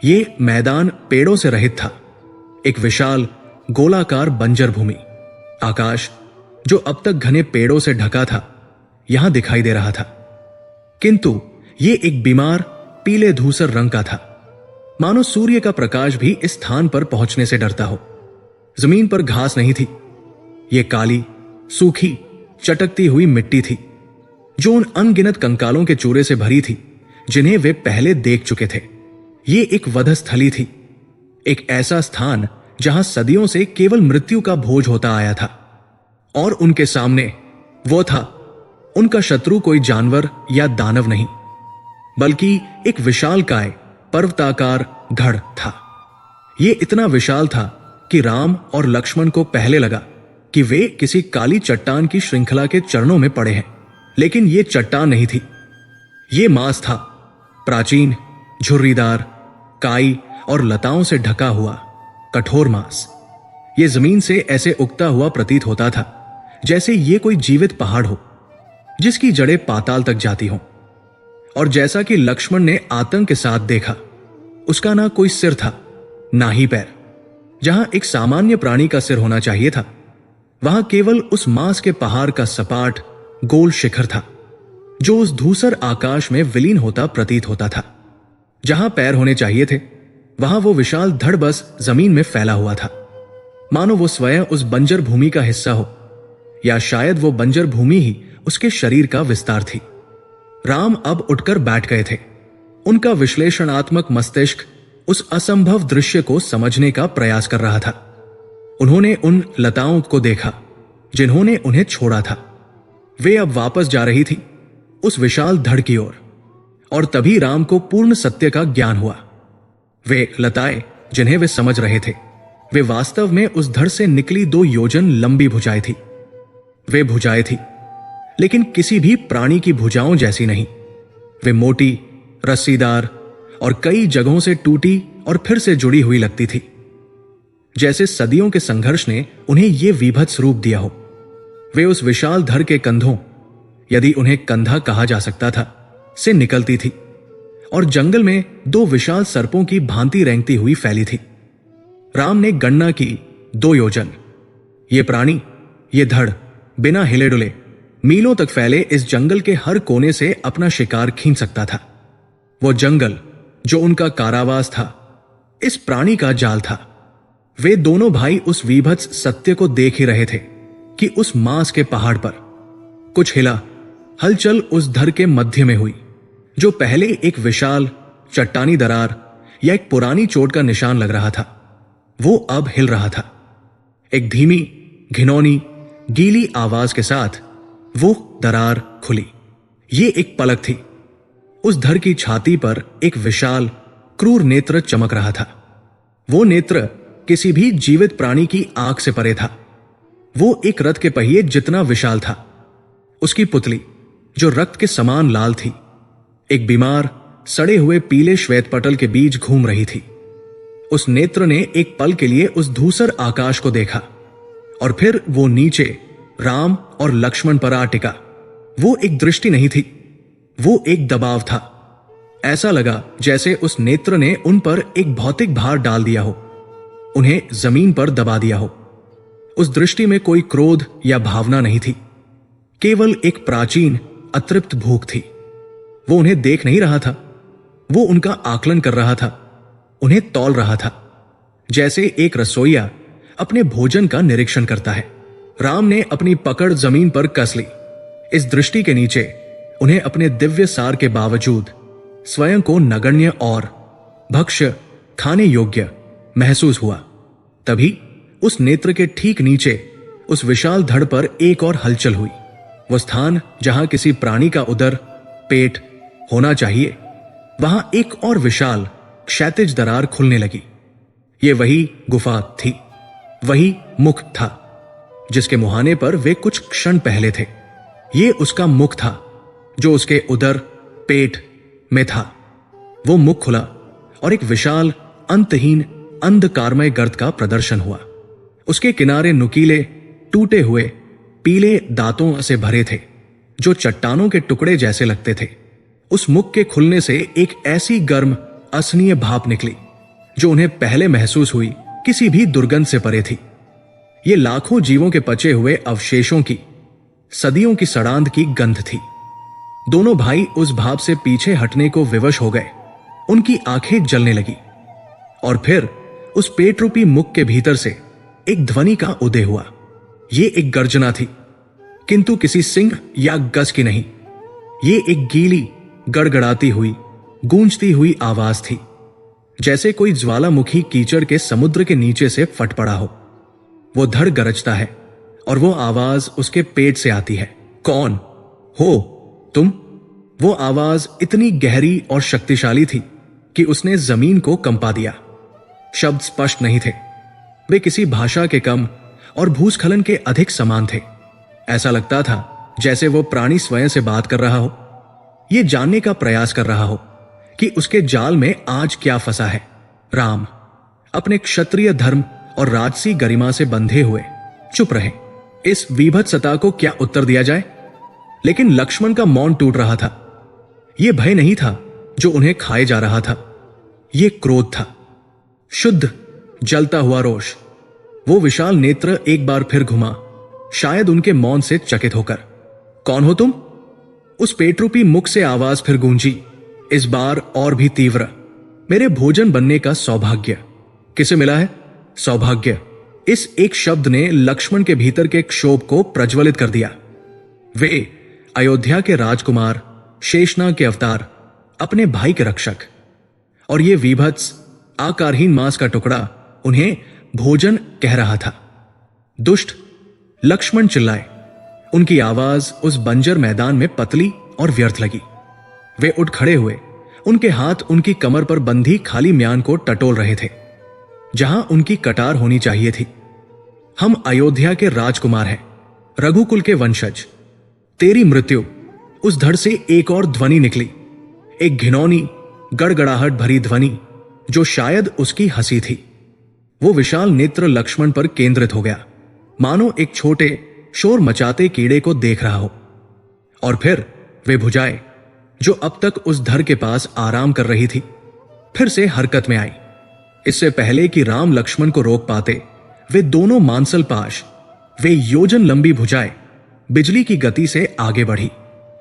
ये मैदान पेड़ों से रहित था, एक विशाल गोलाकार बंजर भूमि। आकाश, जो अब तक घने पेड़ों से ढका था, यहां दिखाई दे रहा था, किंतु ये एक बीमार पीले धूसर रंग का था, मानो सूर्य का प्रकाश भी इस स्थान पर पहुंचने से डरता हो। जमीन पर घास नहीं थी, ये काली, सूखी, चटकती हुई मिट्टी थी, जो उन अनगिनत कंकालों के चूरे से भरी थी जिन्हें वे पहले देख चुके थे। ये एक वधस्थली थी, एक ऐसा स्थान जहां सदियों से केवल मृत्यु का भोज होता आया था। और उनके सामने वो था, उनका शत्रु कोई जानवर या दानव नहीं, बल्कि एक विशालकाय पर्वताकार गढ़ था। ये इतना विशाल था कि राम और लक्ष्मण को पहले लगा कि वे किसी काली चट्टान की श्रृंखला के चरणों में पड़े हैं, लेकिन ये चट्टान नहीं थी, ये मांस था, प्राचीन, झुर्रीदार, काई और लताओं से ढका हुआ कठोर मांस। ये जमीन से ऐसे उगता हुआ प्रतीत होता था जैसे ये कोई जीवित पहाड़ हो, जिसकी जड़ें पाताल तक जाती हों। और जैसा कि लक्ष्मण ने आतंक के साथ देखा, उसका ना कोई सिर था, ना ही पैर। जहां एक सामान्य प्राणी का सिर होना चाहिए था, वहां केवल उस मांस के पहाड़ का सपाट गोल शिखर था, जो उस धूसर आकाश में विलीन होता प्रतीत होता था। जहां पैर होने चाहिए थे, वहां वो विशाल धड़ बस जमीन में फैला हुआ था, मानो वो स्वयं उस बंजर भूमि का हिस्सा हो, या शायद वो बंजर भूमि ही उसके शरीर का विस्तार थी। राम अब उठकर बैठ गए थे। उनका विश्लेषणात्मक मस्तिष्क उस असंभव दृश्य को समझने का प्रयास कर रहा था। उन्होंने उन लताओं को देखा जिन्होंने उन्हें छोड़ा था। वे अब वापस जा रही थी उस विशाल धड़ की ओर, और तभी राम को पूर्ण सत्य का ज्ञान हुआ। वे लताएं जिन्हें वे समझ रहे थे, वे वास्तव में उस धड़ से निकली 2 योजन लंबी भुजाएं थी। वे भुजाएं थी, लेकिन किसी भी प्राणी की भुजाओं जैसी नहीं। वे मोटी, रस्सीदार और कई जगहों से टूटी और फिर से जुड़ी हुई लगती थी, जैसे सदियों के संघर्ष ने उन्हें यह वीभत्स रूप दिया हो। वे उस विशाल धड़ के कंधों, यदि उन्हें कंधा कहा जा सकता था, से निकलती थी, और जंगल में 2 विशाल सर्पों की भांति रेंगती हुई फैली थी। राम ने गणना की 2 योजन। ये प्राणी, ये धड़ बिना हिले डुले मीलों तक फैले इस जंगल के हर कोने से अपना शिकार खींच सकता था। वो जंगल जो उनका कारावास था, इस प्राणी का जाल था। वे दोनों भाई उस वीभत्स सत्य को देख ही रहे थे कि उस मांस के पहाड़ पर कुछ हिला। हलचल उस धड़ के मध्य में हुई, जो पहले एक विशाल चट्टानी दरार या एक पुरानी चोट का निशान लग रहा था, वो अब हिल रहा था। एक धीमी, घिनौनी, गीली आवाज के साथ वो दरार खुली। ये एक पलक थी। उस धड़ की छाती पर एक विशाल, क्रूर नेत्र चमक रहा था। वो नेत्र किसी भी जीवित प्राणी की आंख से परे था। वो एक रथ के पहिए जितना विशाल था। उसकी पुतली, जो रक्त के समान लाल थी, एक बीमार, सड़े हुए पीले श्वेतपटल के बीच घूम रही थी। उस नेत्र ने एक पल के लिए उस धूसर आकाश को देखा, और फिर वो नीचे राम और लक्ष्मण पर आ टिका। वो एक दृष्टि नहीं थी, वो एक दबाव था। ऐसा लगा जैसे उस नेत्र ने उन पर एक भौतिक भार डाल दिया हो, उन्हें जमीन पर दबा दिया हो। उस दृष्टि में कोई क्रोध या भावना नहीं थी, केवल एक प्राचीन, अतृप्त भूख थी। वो उन्हें देख नहीं रहा था, वो उनका आकलन कर रहा था, उन्हें तौल रहा था, जैसे एक रसोइया अपने भोजन का निरीक्षण करता है। राम ने अपनी पकड़ जमीन पर कस ली। इस दृष्टि के नीचे उन्हें अपने दिव्य सार के बावजूद स्वयं को नगण्य और भक्ष्य खाने योग्य महसूस हुआ। तभी उस नेत्र के ठीक नीचे उस विशाल धड़ पर एक और हलचल हुई। वो स्थान जहां किसी प्राणी का उदर, पेट होना चाहिए, वहां एक और विशाल क्षैतिज दरार खुलने लगी। ये वही गुफा थी, वही मुख था जिसके मुहाने पर वे कुछ क्षण पहले थे। ये उसका मुख था जो उसके उदर, पेट में था। वो मुख खुला और एक विशाल, अंतहीन, अंधकारमय गर्त का प्रदर्शन हुआ। उसके किनारे नुकीले, टूटे हुए पीले दांतों से भरे थे, जो चट्टानों के टुकड़े जैसे लगते थे। उस मुख के खुलने से एक ऐसी गर्म, असनीय भाप निकली जो उन्हें पहले महसूस हुई किसी भी दुर्गंध से परे थी। ये लाखों जीवों के पचे हुए अवशेषों की, सदियों की सड़ांध की गंध थी। दोनों भाई उस भाप से पीछे हटने को विवश हो गए। उनकी आंखें जलने लगी, और फिर उस पेट रूपी मुख के भीतर से एक ध्वनि का उदय हुआ। ये एक गर्जना थी, किंतु किसी सिंह या गज की नहीं। ये एक गीली, गड़गड़ाती हुई, गूंजती हुई आवाज थी, जैसे कोई ज्वालामुखी कीचड़ के समुद्र के नीचे से फट पड़ा हो। वो धड़ गरजता है और वो आवाज उसके पेट से आती है। कौन हो तुम? वो आवाज इतनी गहरी और शक्तिशाली थी कि उसने जमीन को कंपा दिया। शब्द स्पष्ट नहीं थे, वे किसी भाषा के कम और भूस्खलन के अधिक समान थे। ऐसा लगता था जैसे वो प्राणी स्वयं से बात कर रहा हो, ये जानने का प्रयास कर रहा हो कि उसके जाल में आज क्या फंसा है। राम अपने क्षत्रिय धर्म और राजसी गरिमा से बंधे हुए चुप रहे। इस वीभत्सता को क्या उत्तर दिया जाए? लेकिन लक्ष्मण का मौन टूट रहा था। यह भय नहीं था जो उन्हें खाए जा रहा था, यह क्रोध था, शुद्ध जलता हुआ रोष। वो विशाल नेत्र एक बार फिर घुमा, शायद उनके मौन से चकित होकर। कौन हो तुम? उस पेटरूपी मुख से आवाज फिर गूंजी, इस बार और भी तीव्र। मेरे भोजन बनने का सौभाग्य किसे मिला है? सौभाग्य, इस एक शब्द ने लक्ष्मण के भीतर के क्षोभ को प्रज्वलित कर दिया। वे अयोध्या के राजकुमार, शेषनाग के अवतार, अपने भाई के रक्षक, और ये वीभत्स आकारहीन मांस का टुकड़ा उन्हें भोजन कह रहा था। दुष्ट! लक्ष्मण चिल्लाए। उनकी आवाज उस बंजर मैदान में पतली और व्यर्थ लगी। वे उठ खड़े हुए। उनके हाथ उनकी कमर पर बंधी खाली म्यान को टटोल रहे थे, जहां उनकी कटार होनी चाहिए थी। हम अयोध्या के राजकुमार हैं, रघुकुल के वंशज। तेरी मृत्यु। उस धड़ से एक और ध्वनि निकली, एक घिनौनी गड़गड़ाहट भरी ध्वनि जो शायद उसकी हंसी थी। वो विशाल नेत्र लक्ष्मण पर केंद्रित हो गया, मानो एक छोटे शोर मचाते कीड़े को देख रहा हो। और फिर वे भुजाएं, जो अब तक उस धर के पास आराम कर रही थी, फिर से हरकत में आई। इससे पहले कि राम लक्ष्मण को रोक पाते, वे दोनों मांसल पाश, वे योजन लंबी भुजाएं बिजली की गति से आगे बढ़ी।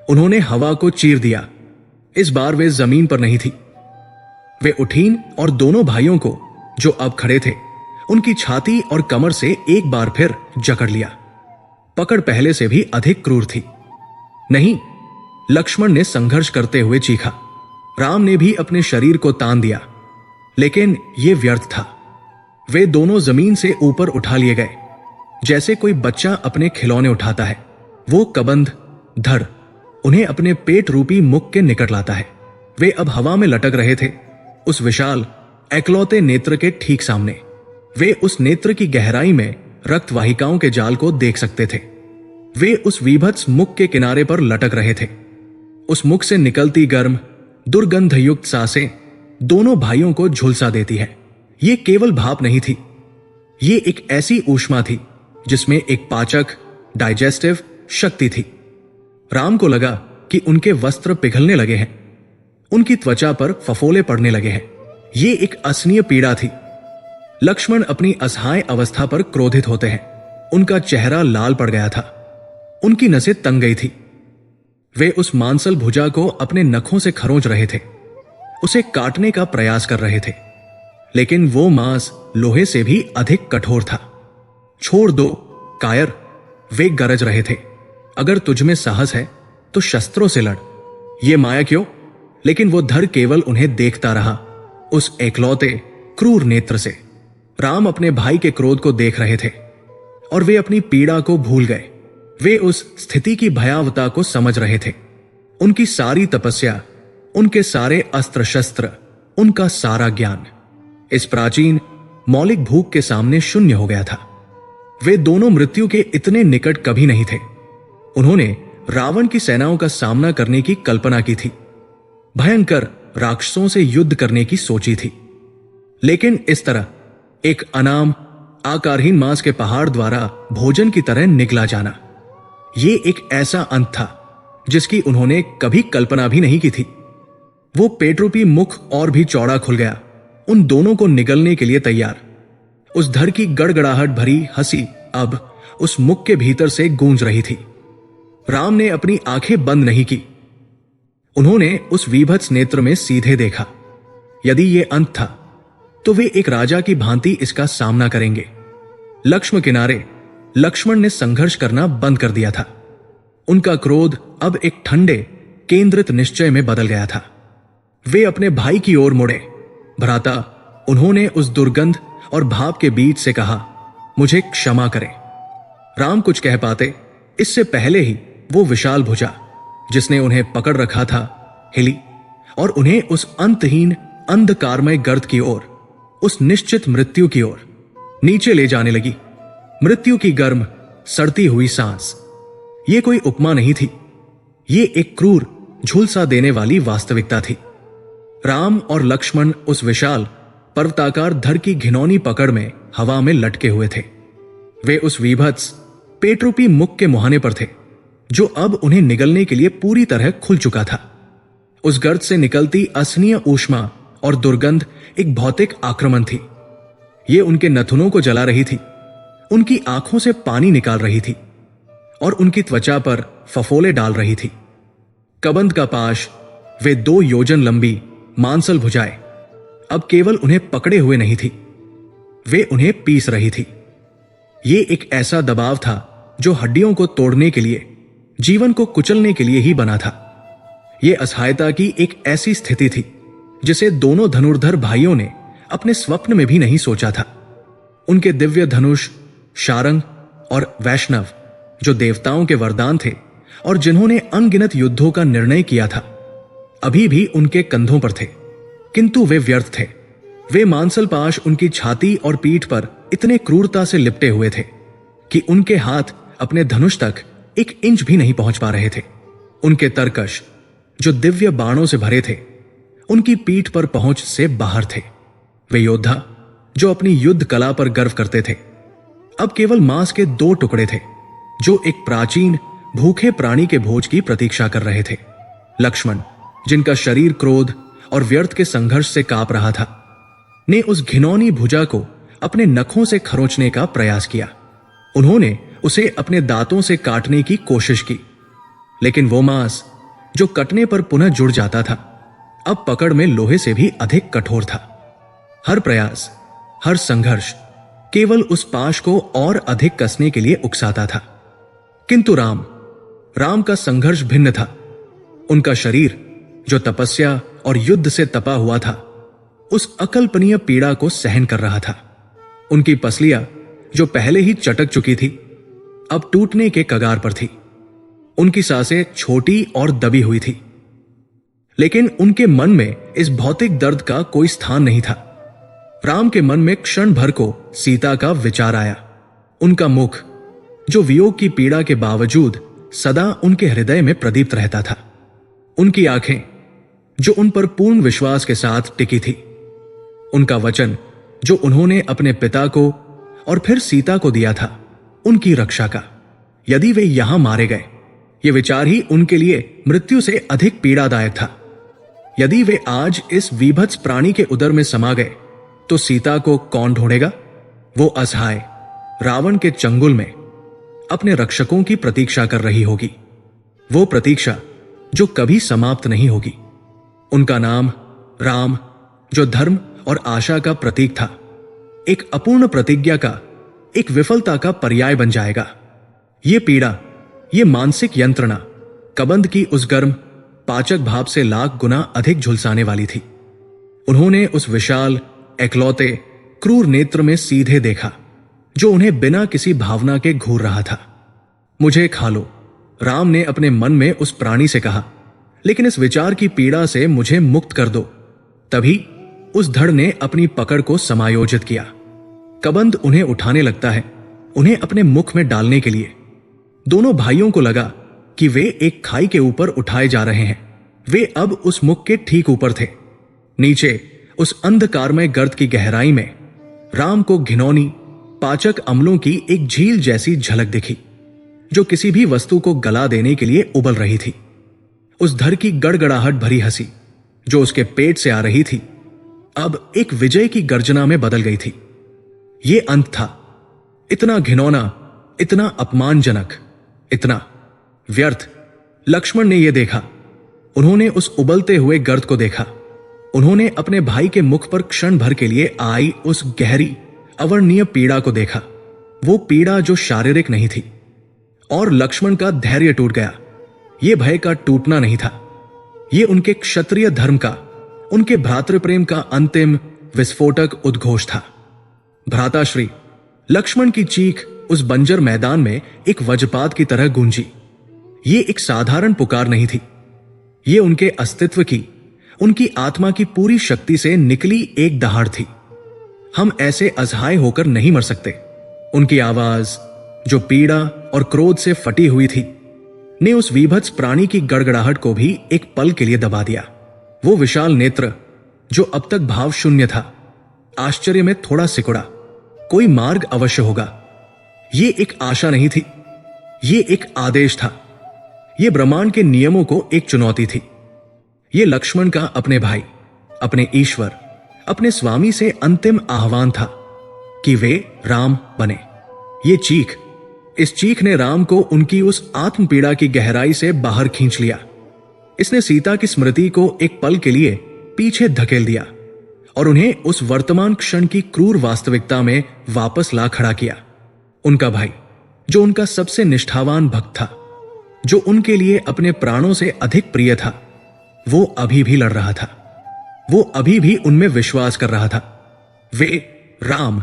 उन्होंने हवा को चीर दिया। इस बार वे जमीन पर नहीं थी। वे उठीन और दोनों भाइयों को, जो अब खड़े थे, उनकी छाती और कमर से एक बार फिर जकड़ लिया। पकड़ पहले से भी अधिक क्रूर थी। नहीं, लक्ष्मण ने संघर्ष करते हुए चीखा। राम ने भी अपने शरीर को तान दिया, लेकिन यह व्यर्थ था। वे दोनों जमीन से ऊपर उठा लिए गए, जैसे कोई बच्चा अपने खिलौने उठाता है। वो कबंध धड़ उन्हें अपने पेट रूपी मुख के निकट लाता है। वे अब हवा में लटक रहे थे, उस विशाल एकलौते नेत्र के ठीक सामने। वे उस नेत्र की गहराई में रक्त वाहिकाओं के जाल को देख सकते थे। वे उस विभत्स मुख के किनारे पर लटक रहे थे। उस मुख से निकलती गर्म दुर्गंधयुक्त सांसें दोनों भाइयों को झुलसा देती है। ये केवल भाप नहीं थी, ये एक ऐसी ऊष्मा थी जिसमें एक पाचक डाइजेस्टिव शक्ति थी। राम को लगा कि उनके वस्त्र पिघलने लगे हैं, उनकी त्वचा पर फफोले पड़ने लगे हैं। ये एक असनीय पीड़ा थी। लक्ष्मण अपनी असहाय अवस्था पर क्रोधित होते हैं। उनका चेहरा लाल पड़ गया था, उनकी नसें तंग गई थी। वे उस मांसल भुजा को अपने नखों से खरोंच रहे थे, उसे काटने का प्रयास कर रहे थे, लेकिन वो मांस लोहे से भी अधिक कठोर था। छोड़ दो कायर, वे गरज रहे थे। अगर तुझमें साहस है तो शस्त्रों से लड़। ये माया क्यों? लेकिन वो धड़ केवल उन्हें देखता रहा, उस एकलौते क्रूर नेत्र से। राम अपने भाई के क्रोध को देख रहे थे और वे अपनी पीड़ा को भूल गए। वे उस स्थिति की भयावता को समझ रहे थे। उनकी सारी तपस्या, उनके सारे अस्त्र शस्त्र, उनका सारा ज्ञान इस प्राचीन मौलिक भूख के सामने शून्य हो गया था। वे दोनों मृत्यु के इतने निकट कभी नहीं थे। उन्होंने रावण की सेनाओं का सामना करने की कल्पना की थी, भयंकर राक्षसों से युद्ध करने की सोची थी, लेकिन इस तरह एक अनाम आकारहीन मांस के पहाड़ द्वारा भोजन की तरह निगला जाना, यह एक ऐसा अंत था जिसकी उन्होंने कभी कल्पना भी नहीं की थी। वो पेटरूपी मुख और भी चौड़ा खुल गया, उन दोनों को निगलने के लिए तैयार। उस धड़ की गड़गड़ाहट भरी हंसी अब उस मुख के भीतर से गूंज रही थी। राम ने अपनी आंखें बंद नहीं की। उन्होंने उस विभत्स नेत्र में सीधे देखा। यदि यह अंत था तो वे एक राजा की भांति इसका सामना करेंगे। लक्ष्मण किनारे लक्ष्मण ने संघर्ष करना बंद कर दिया था। उनका क्रोध अब एक ठंडे केंद्रित निश्चय में बदल गया था। वे अपने भाई की ओर मुड़े। भ्राता, उन्होंने उस दुर्गंध और भाप के बीच से कहा, मुझे क्षमा करें। राम कुछ कह पाते इससे पहले ही वो विशाल भुजा जिसने उन्हें पकड़ रखा था हिली और उन्हें उस अंतहीन अंधकारमय गर्त की ओर, उस निश्चित मृत्यु की ओर नीचे ले जाने लगी। मृत्यु की गर्म सड़ती हुई सांस। ये कोई उपमा नहीं थी, ये एक क्रूर झुलसा देने वाली वास्तविकता थी। राम और लक्ष्मण उस विशाल पर्वताकार धड़ की घिनौनी पकड़ में हवा में लटके हुए थे। वे उस विभत्स पेटरूपी मुख के मुहाने पर थे, जो अब उन्हें निगलने के लिए पूरी तरह खुल चुका था। उस गर्त से निकलती असनीय ऊष्मा और दुर्गंध एक भौतिक आक्रमण थी। ये उनके नथुनों को जला रही थी, उनकी आंखों से पानी निकाल रही थी और उनकी त्वचा पर फफोले डाल रही थी। कबंध का पाश, वे 2 योजन लंबी मांसल भुजाएं अब केवल उन्हें पकड़े हुए नहीं थी, वे उन्हें पीस रही थी। ये एक ऐसा दबाव था जो हड्डियों को तोड़ने के लिए, जीवन को कुचलने के लिए ही बना था। यह असहायता की एक ऐसी स्थिति थी जिसे दोनों धनुर्धर भाइयों ने अपने स्वप्न में भी नहीं सोचा था। उनके दिव्य धनुष, शारंग और वैष्णव, जो देवताओं के वरदान थे और जिन्होंने अनगिनत युद्धों का निर्णय किया था, अभी भी उनके कंधों पर थे, किंतु वे व्यर्थ थे। वे मांसल पाश उनकी छाती और पीठ पर इतने क्रूरता से लिपटे हुए थे कि उनके हाथ अपने धनुष तक 1 इंच भी नहीं पहुंच पा रहे थे। उनके तरकश, जो दिव्य बाणों से भरे थे, उनकी पीठ पर पहुंच से बाहर थे। वे योद्धा, जो अपनी युद्ध कला पर गर्व करते थे, अब केवल मांस के 2 टुकड़े थे, जो एक प्राचीन भूखे प्राणी के भोज की प्रतीक्षा कर रहे थे। लक्ष्मण, जिनका शरीर क्रोध और व्यर्थ के संघर्ष से कांप रहा था, ने उस घिनौनी भुजा को अपने नखों से खरोंचने का प्रयास किया। उन्होंने उसे अपने दांतों से काटने की कोशिश की, लेकिन वो मांस जो कटने पर पुनः जुड़ जाता था, अब पकड़ में लोहे से भी अधिक कठोर था। हर प्रयास, हर संघर्ष केवल उस पाश को और अधिक कसने के लिए उकसाता था। किंतु राम का संघर्ष भिन्न था। उनका शरीर, जो तपस्या और युद्ध से तपा हुआ था, उस अकल्पनीय पीड़ा को सहन कर रहा था। उनकी पसलियां, जो पहले ही चटक चुकी थी, अब टूटने के कगार पर थी। उनकी सांसें छोटी और दबी हुई थी, लेकिन उनके मन में इस भौतिक दर्द का कोई स्थान नहीं था। राम के मन में क्षण भर को सीता का विचार आया। उनका मुख, जो वियोग की पीड़ा के बावजूद सदा उनके हृदय में प्रदीप्त रहता था। उनकी आंखें, जो उन पर पूर्ण विश्वास के साथ टिकी थी। उनका वचन, जो उन्होंने अपने पिता को और फिर सीता को दिया था, उनकी रक्षा का। यदि वे यहां मारे गए, ये विचार ही उनके लिए मृत्यु से अधिक पीड़ादायक था। यदि वे आज इस विभत्स प्राणी के उदर में समा गए, तो सीता को कौन ढूंढेगा? वो असहाय रावण के चंगुल में अपने रक्षकों की प्रतीक्षा कर रही होगी, वो प्रतीक्षा जो कभी समाप्त नहीं होगी। उनका नाम राम, जो धर्म और आशा का प्रतीक था, एक अपूर्ण प्रतिज्ञा का, एक विफलता का पर्याय बन जाएगा। ये पीड़ा, ये मानसिक यंत्रणा कबंध की उस गर्म पाचक भाव से लाख गुना अधिक झुलसाने वाली थी। उन्होंने उस विशाल, एकलौते, क्रूर नेत्र में सीधे देखा, जो उन्हें बिना किसी भावना के घूर रहा था। मुझे खा लो, राम ने अपने मन में उस प्राणी से कहा, लेकिन इस विचार की पीड़ा से मुझे मुक्त कर दो। तभी उस धड़ ने अपनी पकड़ को समायोजित किया। कबंध उन्हें उठाने लगता है, उन्हें अपने मुख में डालने के लिए। दोनों भाइयों को लगा कि वे एक खाई के ऊपर उठाए जा रहे हैं। वे अब उस मुख के ठीक ऊपर थे। नीचे उस अंधकारमय गर्त की गहराई में राम को घिनौनी पाचक अम्लों की एक झील जैसी झलक दिखी, जो किसी भी वस्तु को गला देने के लिए उबल रही थी। उस धड़ की गड़गड़ाहट भरी हंसी, जो उसके पेट से आ रही थी, अब एक विजय की गर्जना में बदल गई थी। यह अंत था, इतना घिनौना, इतना अपमानजनक, इतना व्यर्थ। लक्ष्मण ने यह देखा। उन्होंने उस उबलते हुए गर्त को देखा। उन्होंने अपने भाई के मुख पर क्षण भर के लिए आई उस गहरी, अवर्णनीय पीड़ा को देखा। वो पीड़ा जो शारीरिक नहीं थी। और लक्ष्मण का धैर्य टूट गया। यह भय का टूटना नहीं था, यह उनके क्षत्रिय धर्म का, उनके भ्रातृप्रेम का अंतिम विस्फोटक उद्घोष था। भ्राताश्री! लक्ष्मण की चीख उस बंजर मैदान में एक वज्रपात की तरह गूंजी। ये एक साधारण पुकार नहीं थी, ये उनके अस्तित्व की, उनकी आत्मा की पूरी शक्ति से निकली एक दहाड़ थी। हम ऐसे असहाय होकर नहीं मर सकते। उनकी आवाज, जो पीड़ा और क्रोध से फटी हुई थी, ने उस विभत्स प्राणी की गड़गड़ाहट को भी एक पल के लिए दबा दिया। वो विशाल नेत्र, जो अब तक भाव शून्य था, आश्चर्य में थोड़ा सिकुड़ा। कोई मार्ग अवश्य होगा। ये एक आशा नहीं थी, ये एक आदेश था। ये ब्रह्मांड के नियमों को एक चुनौती थी। ये लक्ष्मण का अपने भाई, अपने ईश्वर, अपने स्वामी से अंतिम आह्वान था कि वे राम बने। ये चीख, इस चीख ने राम को उनकी उस आत्म पीड़ा की गहराई से बाहर खींच लिया। इसने सीता की स्मृति को एक पल के लिए पीछे धकेल दिया और उन्हें उस वर्तमान क्षण की क्रूर वास्तविकता में वापस ला खड़ा किया। उनका भाई, जो उनका सबसे निष्ठावान भक्त था, जो उनके लिए अपने प्राणों से अधिक प्रिय था, वो अभी भी लड़ रहा था। वो अभी भी उनमें विश्वास कर रहा था। वे राम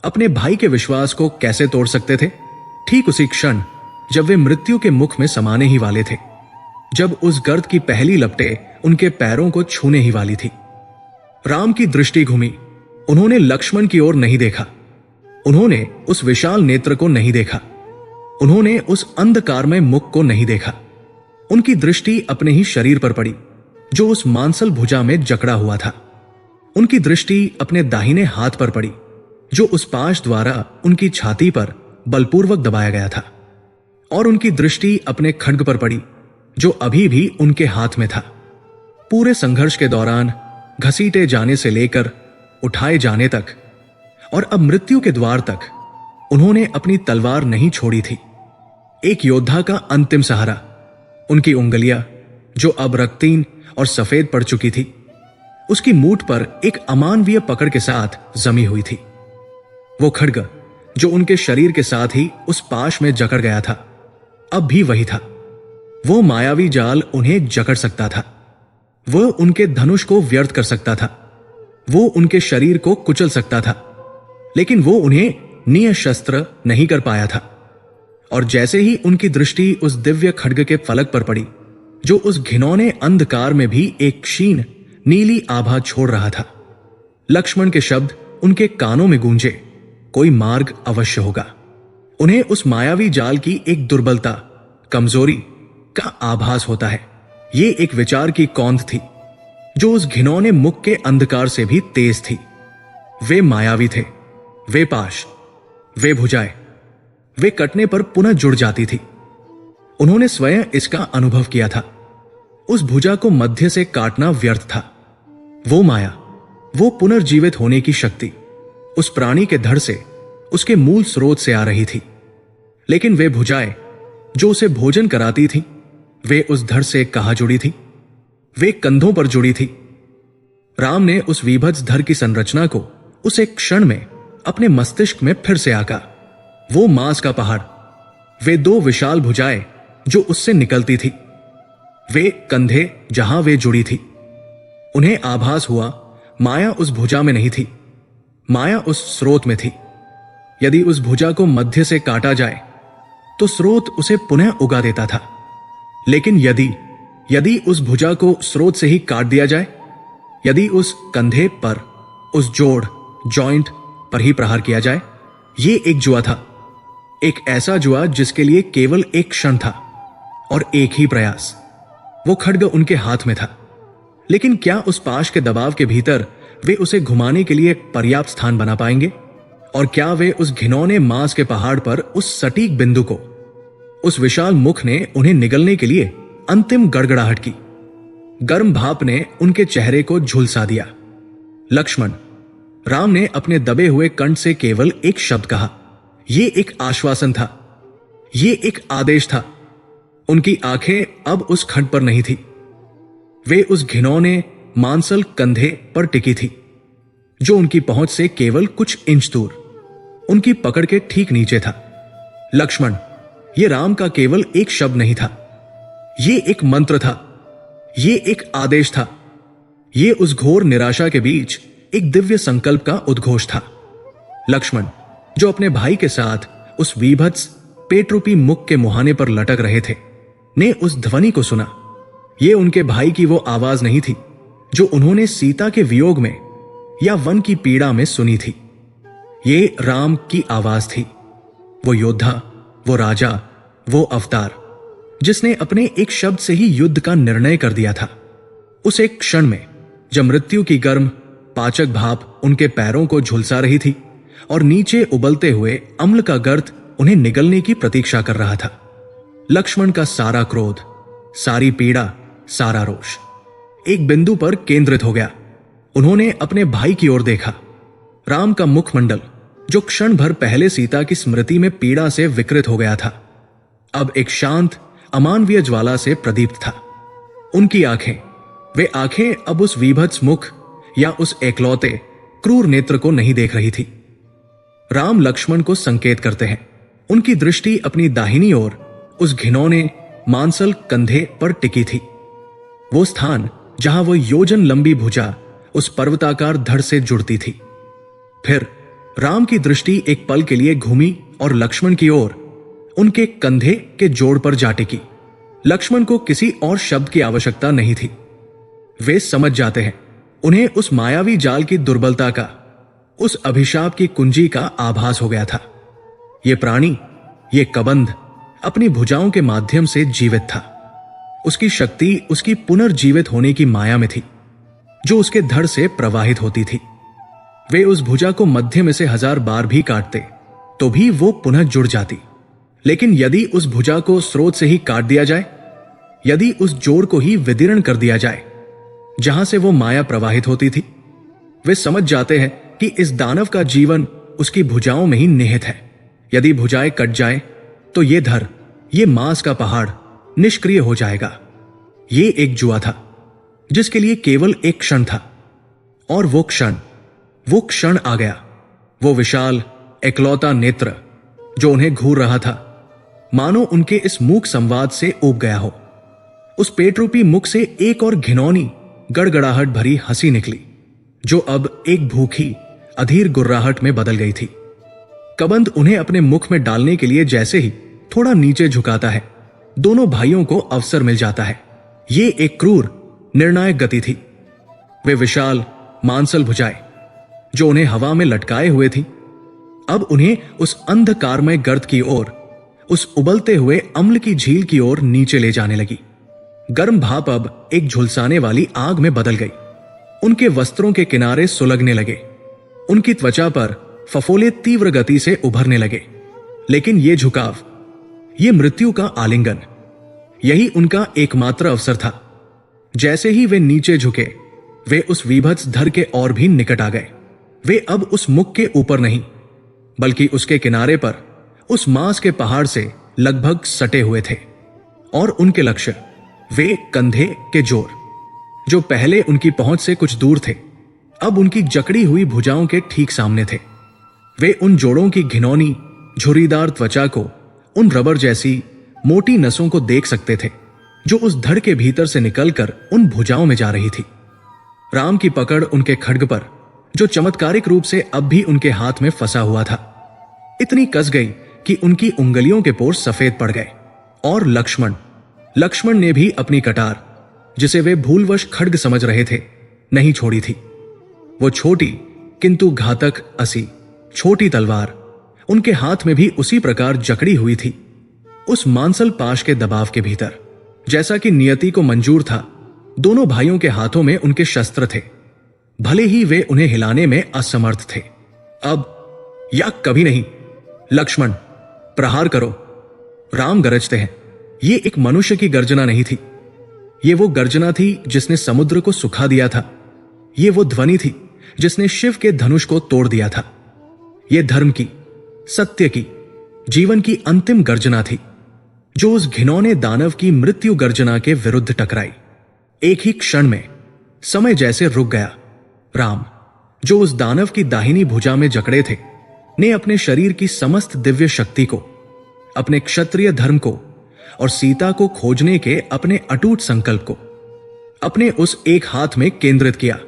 अपने भाई के विश्वास को कैसे तोड़ सकते थे? ठीक उसी क्षण जब वे मृत्यु के मुख में समाने ही वाले थे, जब उस गर्त की पहली लपटें उनके पैरों को छूने ही वाली थी, राम की दृष्टि घूमी। उन्होंने लक्ष्मण की ओर नहीं देखा, उन्होंने उस विशाल नेत्र को नहीं देखा, उन्होंने उस अंधकारमय मुख को नहीं देखा। उनकी दृष्टि अपने ही शरीर पर पड़ी जो उस मांसल भुजा में जकड़ा हुआ था। उनकी दृष्टि अपने दाहिने हाथ पर पड़ी जो उस पाश द्वारा उनकी छाती पर बलपूर्वक दबाया गया था, और उनकी दृष्टि अपने खड्ग पर पड़ी जो अभी भी उनके हाथ में था। पूरे संघर्ष के दौरान घसीटे जाने से लेकर उठाए जाने तक और अब मृत्यु के द्वार तक उन्होंने अपनी तलवार नहीं छोड़ी थी। एक योद्धा का अंतिम सहारा, उनकी उंगलियां जो अब रक्तीन और सफेद पड़ चुकी थी, उसकी मूठ पर एक अमानवीय पकड़ के साथ जमी हुई थी। वो खड्ग जो उनके शरीर के साथ ही उस पाश में जकड़ गया था, अब भी वही था। वो मायावी जाल उन्हें जकड़ सकता था, वो उनके धनुष को व्यर्थ कर सकता था, वो उनके शरीर को कुचल सकता था, लेकिन वो उन्हें निःशस्त्र नहीं कर पाया था। और जैसे ही उनकी दृष्टि उस दिव्य खड्ग के फलक पर पड़ी जो उस घिनौने अंधकार में भी एक क्षीण नीली आभा छोड़ रहा था, लक्ष्मण के शब्द उनके कानों में गूंजे, कोई मार्ग अवश्य होगा। उन्हें उस मायावी जाल की एक दुर्बलता, कमजोरी का आभास होता है। ये एक विचार की कौंध थी जो उस घिनौने मुख के अंधकार से भी तेज थी। वे मायावी थे, वे पाश, वे भुजाएं, वे कटने पर पुनः जुड़ जाती थी। उन्होंने स्वयं इसका अनुभव किया था। उस भुजा को मध्य से काटना व्यर्थ था। वो माया, वो पुनर्जीवित होने की शक्ति उस प्राणी के धड़ से, उसके मूल स्रोत से आ रही थी। लेकिन वे भुजाएं जो उसे भोजन कराती थी, वे उस धड़ से कहां जुड़ी थी? वे कंधों पर जुड़ी थी। राम ने उस विभत्स धड़ की संरचना को उस एक क्षण में अपने मस्तिष्क में फिर से आका। वो मांस का पहाड़, वे दो विशाल भुजाएं जो उससे निकलती थी, वे कंधे जहां वे जुड़ी थी। उन्हें आभास हुआ माया उस भुजा में नहीं थी, माया उस स्रोत में थी। यदि उस भुजा को मध्य से काटा जाए तो स्रोत उसे पुनः उगा देता था, लेकिन यदि उस भुजा को स्रोत से ही काट दिया जाए, यदि उस कंधे पर, उस जोड़, जॉइंट पर ही प्रहार किया जाए, ये एक जुआ था। एक ऐसा जुआ जिसके लिए केवल एक क्षण था और एक ही प्रयास। वो खड्ग उनके हाथ में था, लेकिन क्या उस पाश के दबाव के भीतर वे उसे घुमाने के लिए पर्याप्त स्थान बना पाएंगे? और क्या वे उस घिनौने मांस के पहाड़ पर उस सटीक बिंदु को, उस विशाल मुख ने उन्हें निगलने के लिए अंतिम गड़गड़ाहट की। गर्म भाप ने उनके चेहरे को झुलसा दिया। लक्ष्मण, राम ने अपने दबे हुए कंठ से केवल एक शब्द कहा। यह एक आश्वासन था, यह एक आदेश था। उनकी आंखें अब उस खड्ग पर नहीं थी, वे उस घिनौने मांसल कंधे पर टिकी थी जो उनकी पहुंच से केवल कुछ इंच दूर, उनकी पकड़ के ठीक नीचे था। लक्ष्मण, यह राम का केवल एक शब्द नहीं था, यह एक मंत्र था, यह एक आदेश था, यह उस घोर निराशा के बीच एक दिव्य संकल्प का उद्घोष था। लक्ष्मण, जो अपने भाई के साथ उस विभत्स पेटरूपी मुख के मुहाने पर लटक रहे थे, ने उस ध्वनि को सुना। यह उनके भाई की वो आवाज नहीं थी जो उन्होंने सीता के वियोग में या वन की पीड़ा में सुनी थी। ये राम की आवाज थी, वो योद्धा, वो राजा, वो अवतार जिसने अपने एक शब्द से ही युद्ध का निर्णय कर दिया था। उस एक क्षण में जब मृत्यु की गर्म पाचक भाप उनके पैरों को झुलसा रही थी और नीचे उबलते हुए अम्ल का गर्त उन्हें निगलने की प्रतीक्षा कर रहा था, लक्ष्मण का सारा क्रोध, सारी पीड़ा, सारा रोष एक बिंदु पर केंद्रित हो गया। उन्होंने अपने भाई की ओर देखा। राम का मुखमंडल, जो क्षण भर पहले सीता की स्मृति में पीड़ा से विकृत हो गया था, अब एक शांत अमानवीय ज्वाला से प्रदीप्त था। उनकी आंखें, वे आंखें अब उस विभत्स मुख या उस एकलौते क्रूर नेत्र को नहीं देख रही थी। राम लक्ष्मण को संकेत करते हैं। उनकी दृष्टि अपनी दाहिनी ओर उस घिनौने मांसल कंधे पर टिकी थी, वो स्थान जहां वो योजन लंबी भुजा उस पर्वताकार धड़ से जुड़ती थी। फिर राम की दृष्टि एक पल के लिए घूमी और लक्ष्मण की ओर, उनके कंधे के जोड़ पर जा टिकी। लक्ष्मण को किसी और शब्द की आवश्यकता नहीं थी। वे समझ जाते हैं। उन्हें उस मायावी जाल की दुर्बलता का, उस अभिशाप की कुंजी का आभास हो गया था। यह प्राणी, ये कबंध अपनी भुजाओं के माध्यम से जीवित था। उसकी शक्ति उसकी पुनर्जीवित होने की माया में थी, जो उसके धड़ से प्रवाहित होती थी। वे उस भुजा को मध्य में से 1000 बार भी काटते तो भी वो पुनः जुड़ जाती। लेकिन यदि उस भुजा को स्रोत से ही काट दिया जाए, यदि उस जोड़ को ही विदीर्ण कर दिया जाए जहां से वो माया प्रवाहित होती थी, वे समझ जाते हैं कि इस दानव का जीवन उसकी भुजाओं में ही निहित है। यदि भुजाएं कट जाए तो ये धड़, ये मांस का पहाड़ निष्क्रिय हो जाएगा। ये एक जुआ था जिसके लिए केवल एक क्षण था, और वो क्षण आ गया। वो विशाल एकलौता नेत्र जो उन्हें घूर रहा था, मानो उनके इस मूक संवाद से ऊब गया हो। उस पेटरूपी मुख से एक और घिनौनी गड़गड़ाहट भरी हंसी निकली, जो अब एक भूखी अधीर गुर्राहट में बदल गई थी। कबंध उन्हें अपने मुख में डालने के लिए जैसे ही थोड़ा नीचे झुकाता है, दोनों भाइयों को अवसर मिल जाता है। ये एक क्रूर निर्णायक गति थी। वे विशाल मांसल भुजाएं जो उन्हें हवा में लटकाए हुए थी, अब उन्हें उस अंधकारमय गर्त की ओर, उस उबलते हुए अम्ल की झील की ओर नीचे ले जाने लगी। गर्म भाप अब एक झुलसाने वाली आग में बदल गई। उनके वस्त्रों के किनारे सुलगने लगे, उनकी त्वचा पर फफोले तीव्र गति से उभरने लगे। लेकिन ये झुकाव, ये मृत्यु का आलिंगन, यही उनका एकमात्र अवसर था। जैसे ही वे नीचे झुके, वे उस वीभत्स धड़ के और भी निकट आ गए। वे अब उस मुख के ऊपर नहीं, बल्कि उसके किनारे पर उस मांस के पहाड़ से लगभग सटे हुए थे। और उनके लक्ष्य, वे कंधे के जोड़ जो पहले उनकी पहुंच से कुछ दूर थे, अब उनकी जकड़ी हुई भुजाओं के ठीक सामने थे। वे उन जोड़ों की घिनौनी झुर्रीदार त्वचा को, उन रबर जैसी मोटी नसों को देख सकते थे जो उस धड़ के भीतर से निकलकर उन भुजाओं में जा रही थी। राम की पकड़ उनके खड्ग पर, जो चमत्कारिक रूप से अब भी उनके हाथ में फंसा हुआ था, इतनी कस गई कि उनकी उंगलियों के पोर सफेद पड़ गए। और लक्ष्मण ने भी अपनी कटार, जिसे वे भूलवश खड्ग समझ रहे थे, नहीं छोड़ी थी। वो छोटी किंतु घातक असी छोटी तलवार उनके हाथ में भी उसी प्रकार जकड़ी हुई थी, उस मांसल पाश के दबाव के भीतर। जैसा कि नियति को मंजूर था, दोनों भाइयों के हाथों में उनके शस्त्र थे, भले ही वे उन्हें हिलाने में असमर्थ थे। अब या कभी नहीं। लक्ष्मण, प्रहार करो। राम गरजते हैं। ये एक मनुष्य की गर्जना नहीं थी, ये वो गर्जना थी जिसने समुद्र को सुखा दिया था। ये वो ध्वनि थी जिसने शिव के धनुष को तोड़ दिया था। ये धर्म की, सत्य की, जीवन की अंतिम गर्जना थी, जो उस घिनौने दानव की मृत्यु गर्जना के विरुद्ध टकराई। एक ही क्षण में समय जैसे रुक गया। राम, जो उस दानव की दाहिनी भुजा में जकड़े थे, ने अपने शरीर की समस्त दिव्य शक्ति को, अपने क्षत्रिय धर्म को और सीता को खोजने के अपने अटूट संकल्प को अपने उस एक हाथ में केंद्रित किया।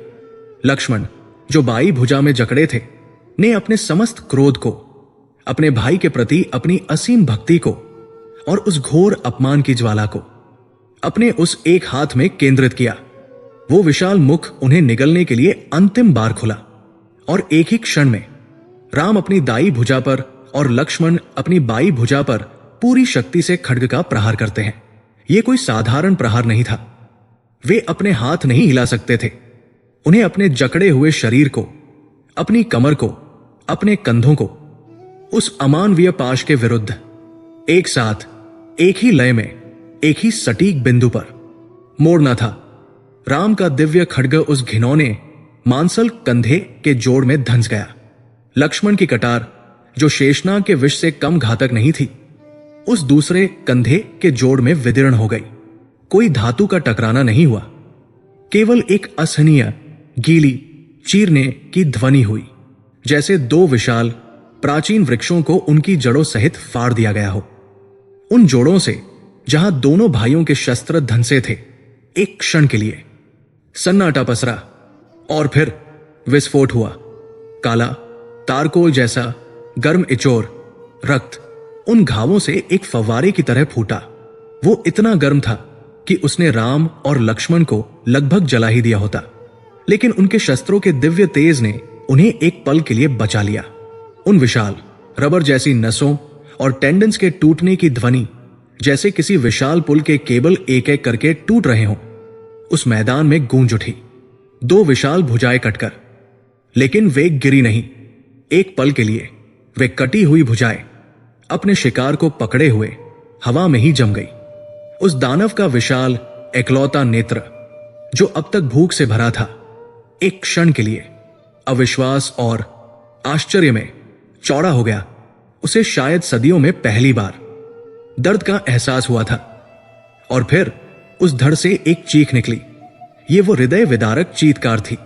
लक्ष्मण, जो बाई भुजा में जकड़े थे, ने अपने समस्त क्रोध को, अपने भाई के प्रति अपनी असीम भक्ति को और उस घोर अपमान की ज्वाला को अपने उस एक हाथ में केंद्रित किया। वो विशाल मुख उन्हें निगलने के लिए अंतिम बार खुला, और एक ही क्षण में राम अपनी दाई भुजा पर और लक्ष्मण अपनी बाई भुजा पर पूरी शक्ति से खड्ग का प्रहार करते हैं। यह कोई साधारण प्रहार नहीं था। वे अपने हाथ नहीं हिला सकते थे। उन्हें अपने जकड़े हुए शरीर को, अपनी कमर को, अपने कंधों को उस अमानवीय पाश के विरुद्ध एक साथ, एक ही लय में, एक ही सटीक बिंदु पर मोड़ना था। राम का दिव्य खड्ग उस घिनौने मांसल कंधे के जोड़ में धंस गया। लक्ष्मण की कटार, जो शेषनाग के विष से कम घातक नहीं थी, उस दूसरे कंधे के जोड़ में विदीर्ण हो गई। कोई धातु का टकराना नहीं हुआ, केवल एक असहनीय गीली चीरने की ध्वनि हुई, जैसे दो विशाल प्राचीन वृक्षों को उनकी जड़ों सहित फाड़ दिया गया हो। उन जोड़ों से जहां दोनों भाइयों के शस्त्र धंसे थे, एक क्षण के लिए सन्नाटा पसरा, और फिर विस्फोट हुआ। काला तारकोल जैसा गर्म इचोर रक्त उन घावों से एक फव्वारे की तरह फूटा। वो इतना गर्म था कि उसने राम और लक्ष्मण को लगभग जला ही दिया होता, लेकिन उनके शस्त्रों के दिव्य तेज ने उन्हें एक पल के लिए बचा लिया। उन विशाल रबर जैसी नसों और टेंडन्स के टूटने की ध्वनि, जैसे किसी विशाल पुल के केबल एक एक करके टूट रहे हों, उस मैदान में गूंज उठी। दो विशाल भुजाएं कटकर, लेकिन वे गिरी नहीं। एक पल के लिए वे कटी हुई भुजाएं अपने शिकार को पकड़े हुए हवा में ही जम गई। उस दानव का विशाल एकलौता नेत्र, जो अब तक भूख से भरा था, एक क्षण के लिए अविश्वास और आश्चर्य में चौड़ा हो गया। उसे शायद सदियों में पहली बार दर्द का एहसास हुआ था। और फिर उस धड़ से एक चीख निकली। ये वो हृदय विदारक चीत्कार थी।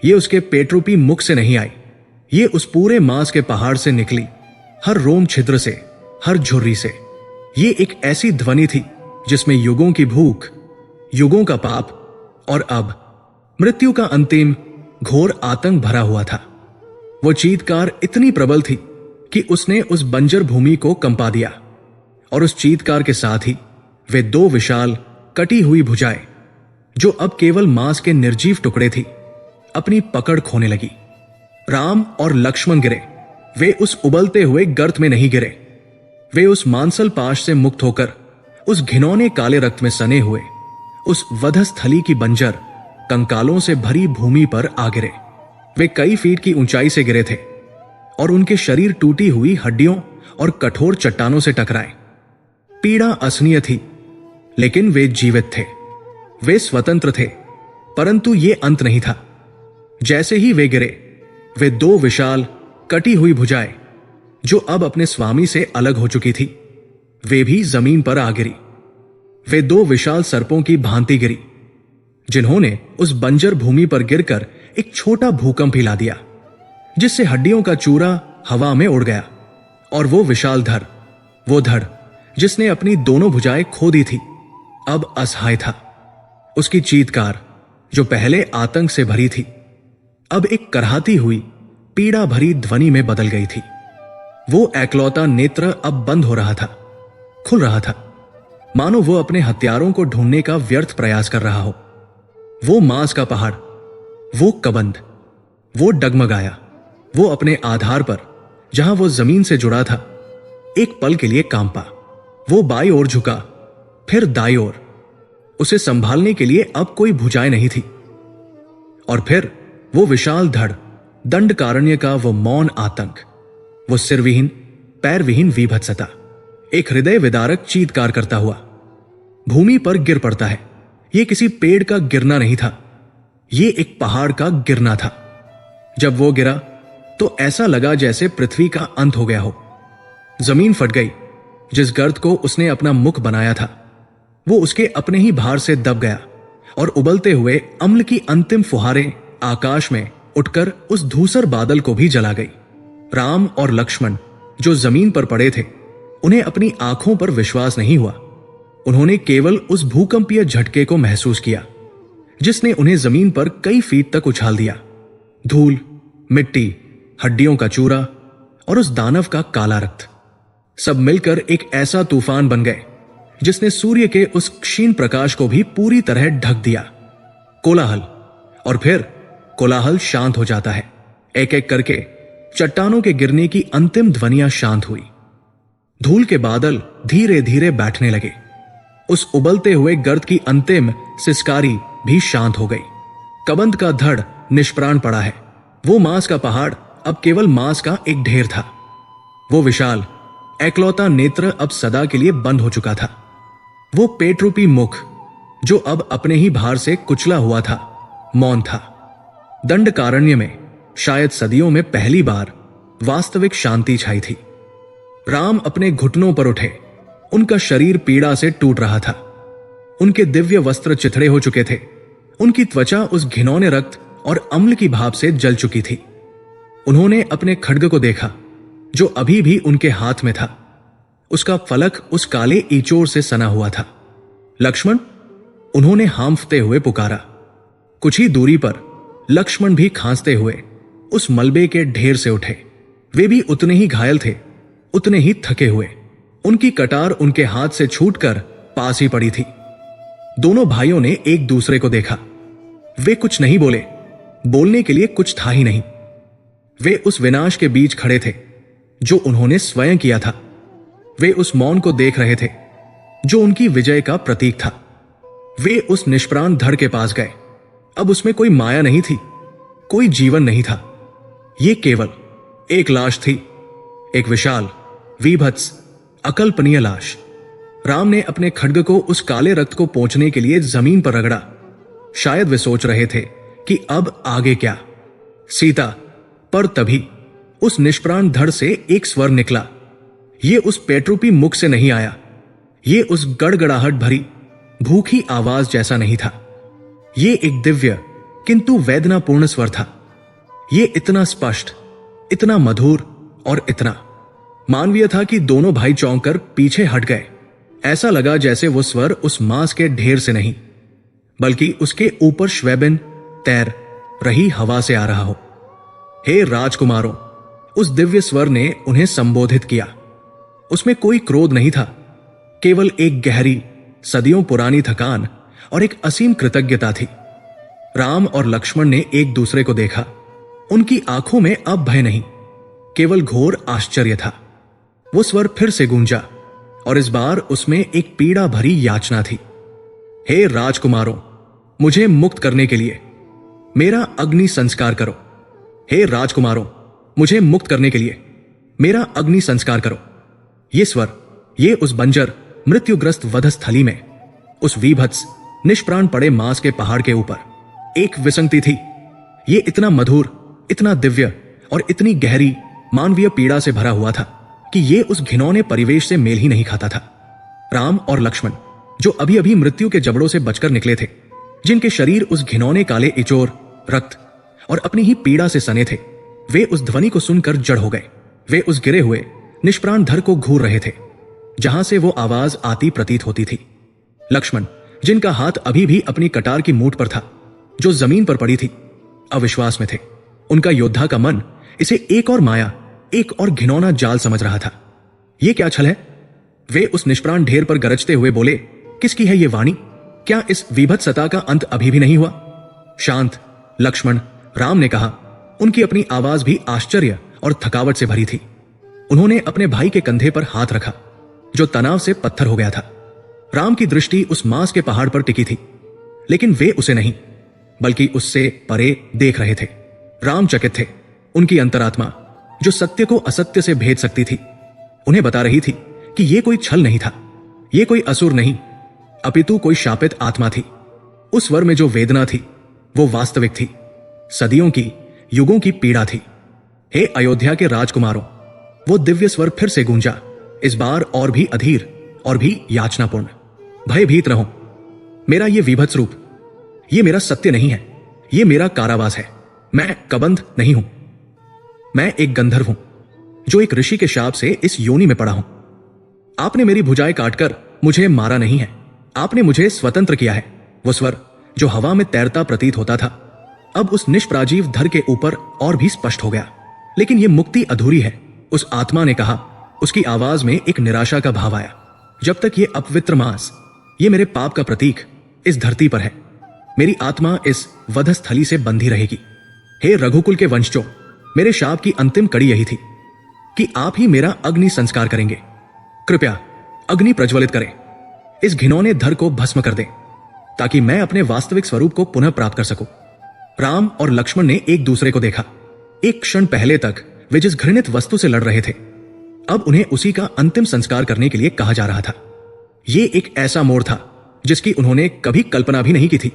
ये उसके पेटरूपी मुख से नहीं आई, ये उस पूरे मांस के पहाड़ से निकली, हर रोम छिद्र से, हर झुर्री से। ये एक ऐसी ध्वनि थी जिसमें युगों की भूख, युगों का पाप और अब मृत्यु का अंतिम घोर आतंक भरा हुआ था। वो चीत्कार इतनी प्रबल थी कि उसने उस बंजर भूमि को कंपा दिया, और उस चीत्कार के साथ ही वे दो विशाल कटी हुई भुजाएं, जो अब केवल मांस के निर्जीव टुकड़े थी, अपनी पकड़ खोने लगी। राम और लक्ष्मण गिरे। वे उस उबलते हुए गर्त में नहीं गिरे, वे उस मांसल पाश से मुक्त होकर उस घिनौने काले रक्त में सने हुए उस वधस्थली की बंजर कंकालों से भरी भूमि पर आ गिरे। वे कई फीट की ऊंचाई से गिरे थे और उनके शरीर टूटी हुई हड्डियों और कठोर चट्टानों से टकराए। पीड़ा असहनीय थी, लेकिन वे जीवित थे, वे स्वतंत्र थे। परंतु ये अंत नहीं था। जैसे ही वे गिरे, वे दो विशाल कटी हुई भुजाएं, जो अब अपने स्वामी से अलग हो चुकी थी, वे भी जमीन पर आ गिरी। वे दो विशाल सर्पों की भांति गिरी, जिन्होंने उस बंजर भूमि पर गिरकर एक छोटा भूकंप हिला दिया, जिससे हड्डियों का चूरा हवा में उड़ गया। और वो विशाल धड़, वो धड़ जिसने अपनी दोनों भुजाएं खो दी थी, अब असहाय था। उसकी चीत्कार, जो पहले आतंक से भरी थी, अब एक करहाती हुई पीड़ा भरी ध्वनि में बदल गई थी। वो एकलौता नेत्र अब बंद हो रहा था, खुल रहा था, मानो वो अपने हथियारों को ढूंढने का व्यर्थ प्रयास कर रहा हो। वो मांस का पहाड़, वो कबंध, वो डगमगाया। वो अपने आधार पर, जहां वो जमीन से जुड़ा था, एक पल के लिए कांपा। वो बाईं ओर झुका, फिर दाईं ओर। उसे संभालने के लिए अब कोई भुजाएं नहीं थी। और फिर वो विशाल धड़, दंडकारण्य का वो मौन आतंक, वो सिरविहीन पैरविहीन विभत्सता, एक हृदय विदारक चीत्कार करता हुआ भूमि पर गिर पड़ता है। यह किसी पेड़ का गिरना नहीं था, यह एक पहाड़ का गिरना था। जब वो गिरा तो ऐसा लगा जैसे पृथ्वी का अंत हो गया हो। जमीन फट गई। जिस गर्त को उसने अपना मुख बनाया था, वो उसके अपने ही भार से दब गया, और उबलते हुए अम्ल की अंतिम फुहारें आकाश में उठकर उस धूसर बादल को भी जला गई। राम और लक्ष्मण, जो जमीन पर पड़े थे, उन्हें अपनी आंखों पर विश्वास नहीं हुआ। उन्होंने केवल उस भूकंपीय झटके को महसूस किया, जिसने उन्हें जमीन पर कई फीट तक उछाल दिया। धूल, मिट्टी, हड्डियों का चूरा और उस दानव का काला रक्त, सब मिलकर एक ऐसा तूफान बन गए जिसने सूर्य के उस क्षीण प्रकाश को भी पूरी तरह ढक दिया। कोलाहल, और फिर कोलाहल शांत हो जाता है। एक एक करके चट्टानों के गिरने की अंतिम ध्वनियां शांत हुई। धूल के बादल धीरे धीरे बैठने लगे। उस उबलते हुए गर्त की अंतिम सिसकारी भी शांत हो गई। कबंध का धड़ निष्प्राण पड़ा है। वो मांस का पहाड़ अब केवल मांस का एक ढेर था। वो विशाल एकलौता नेत्र अब सदा के लिए बंद हो चुका था। वो पेटरूपी मुख, जो अब अपने ही भार से कुचला हुआ था, मौन था। दंडकारण्य में शायद सदियों में पहली बार वास्तविक शांति छाई थी। राम अपने घुटनों पर उठे। उनका शरीर पीड़ा से टूट रहा था। उनके दिव्य वस्त्र चिथड़े हो चुके थे। उनकी त्वचा उस घिनौने रक्त और अम्ल की भाप से जल चुकी थी। उन्होंने अपने खड्ग को देखा, जो अभी भी उनके हाथ में था। उसका फलक उस काले ईचोर से सना हुआ था। लक्ष्मण, उन्होंने हांफते हुए पुकारा। कुछ ही दूरी पर लक्ष्मण भी खांसते हुए उस मलबे के ढेर से उठे। वे भी उतने ही घायल थे, उतने ही थके हुए। उनकी कटार उनके हाथ से छूटकर पास ही पड़ी थी। दोनों भाइयों ने एक दूसरे को देखा। वे कुछ नहीं बोले, बोलने के लिए कुछ था ही नहीं। वे उस विनाश के बीच खड़े थे जो उन्होंने स्वयं किया था। वे उस मौन को देख रहे थे जो उनकी विजय का प्रतीक था। वे उस निष्प्राण धड़ के पास गए। अब उसमें कोई माया नहीं थी, कोई जीवन नहीं था। ये केवल एक लाश थी, एक विशाल, वीभत्स, अकल्पनीय लाश। राम ने अपने खड्ग को उस काले रक्त को पोंछने के लिए जमीन पर रगड़ा। शायद वे सोच रहे थे कि अब आगे क्या। सीता, पर तभी उस निष्प्राण धड़ से एक स्वर निकला। ये उस पेट्रूपी मुख से नहीं आया। ये उस गड़गड़ाहट भरी भूखी आवाज जैसा नहीं था। ये एक दिव्य किंतु वेदनापूर्ण स्वर था। ये इतना स्पष्ट, इतना मधुर और इतना मानवीय था कि दोनों भाई चौंक कर पीछे हट गए। ऐसा लगा जैसे वो स्वर उस मांस के ढेर से नहीं, बल्कि उसके ऊपर श्वेबिन तैर रही हवा से आ रहा हो। हे राजकुमारों, उस दिव्य स्वर ने उन्हें संबोधित किया। उसमें कोई क्रोध नहीं था, केवल एक गहरी, सदियों पुरानी थकान और एक असीम कृतज्ञता थी। राम और लक्ष्मण ने एक दूसरे को देखा। उनकी आंखों में अब भय नहीं, केवल घोर आश्चर्य था। वो स्वर फिर से गूंजा और इस बार उसमें एक पीड़ा भरी याचना थी। हे राजकुमारों, मुझे मुक्त करने के लिए मेरा अग्नि संस्कार करो। हे राजकुमारों, मुझे मुक्त करने के लिए मेरा अग्नि संस्कार करो। ये स्वर, ये उस बंजर मृत्युग्रस्त वधस्थली में, उस वीभत्स निष्प्राण पड़े मांस के पहाड़ के ऊपर एक विसंगति थी। ये इतना मधुर, इतना दिव्य और इतनी गहरी मानवीय पीड़ा से भरा हुआ था कि ये उस घिनौने परिवेश से मेल ही नहीं खाता था। राम और लक्ष्मण, जो अभी अभी मृत्यु के जबड़ों से बचकर निकले थे, जिनके शरीर उस घिनौने काले इचोर, रक्त और अपनी ही पीड़ा से सने थे, वे उस ध्वनि को सुनकर जड़ हो गए। वे उस गिरे हुए निष्प्राण धड़ को घूर रहे थे जहां से वो आवाज आती प्रतीत होती थी। लक्ष्मण, जिनका हाथ अभी भी अपनी कटार की मूठ पर था जो जमीन पर पड़ी थी, अविश्वास में थे। उनका योद्धा का मन इसे एक और माया, एक और घिनौना जाल समझ रहा था। यह क्या छल है? वे उस निष्प्राण ढेर पर गरजते हुए बोले, किसकी है ये वाणी? क्या इस विभत्सता का अंत अभी भी नहीं हुआ? शांत, लक्ष्मण, राम ने कहा। उनकी अपनी आवाज भी आश्चर्य और थकावट से भरी थी। उन्होंने अपने भाई के कंधे पर हाथ रखा जो तनाव से पत्थर हो गया था। राम की दृष्टि उस मांस के पहाड़ पर टिकी थी, लेकिन वे उसे नहीं, बल्कि उससे परे देख रहे थे। राम चकित थे। उनकी अंतरात्मा, जो सत्य को असत्य से भेद सकती थी, उन्हें बता रही थी कि यह कोई छल नहीं था, यह कोई असुर नहीं, अपितु कोई शापित आत्मा थी। उस स्वर में जो वेदना थी वो वास्तविक थी, सदियों की, युगों की पीड़ा थी। हे अयोध्या के राजकुमारों, वो दिव्य स्वर फिर से गूंजा, इस बार और भी अधीर और भी याचनापूर्ण। भयभीत रहो। मेरा ये विभत्स रूप, ये मेरा सत्य नहीं है, ये मेरा कारावास है। मैं कबंध नहीं हूं, मैं एक गंधर्व हूं जो एक ऋषि के शाप से इस योनि में पड़ा हूं। आपने मेरी भुजाएं काटकर मुझे मारा नहीं है, आपने मुझे स्वतंत्र किया है। वो स्वर जो हवा में तैरता प्रतीत होता था, अब उस निष्प्राजीव धड़ के ऊपर और भी स्पष्ट हो गया। लेकिन यह मुक्ति अधूरी है, उस आत्मा ने कहा। उसकी आवाज में एक निराशा का भाव आया। जब तक ये अपवित्र मांस, ये मेरे पाप का प्रतीक इस धरती पर है, मेरी आत्मा इस वधस्थली से बंधी रहेगी। हे रघुकुल के वंशजों, मेरे शाप की अंतिम कड़ी यही थी कि आप ही मेरा अग्नि संस्कार करेंगे। कृपया अग्नि प्रज्वलित करें, इस घिनौने धड़ को भस्म कर दें, ताकि मैं अपने वास्तविक स्वरूप को पुनः प्राप्त कर सकूं। राम और लक्ष्मण ने एक दूसरे को देखा। एक क्षण पहले तक वे जिस घृणित वस्तु से लड़ रहे थे, अब उन्हें उसी का अंतिम संस्कार करने के लिए कहा जा रहा था। यह एक ऐसा मोड़ था जिसकी उन्होंने कभी कल्पना भी नहीं की थी।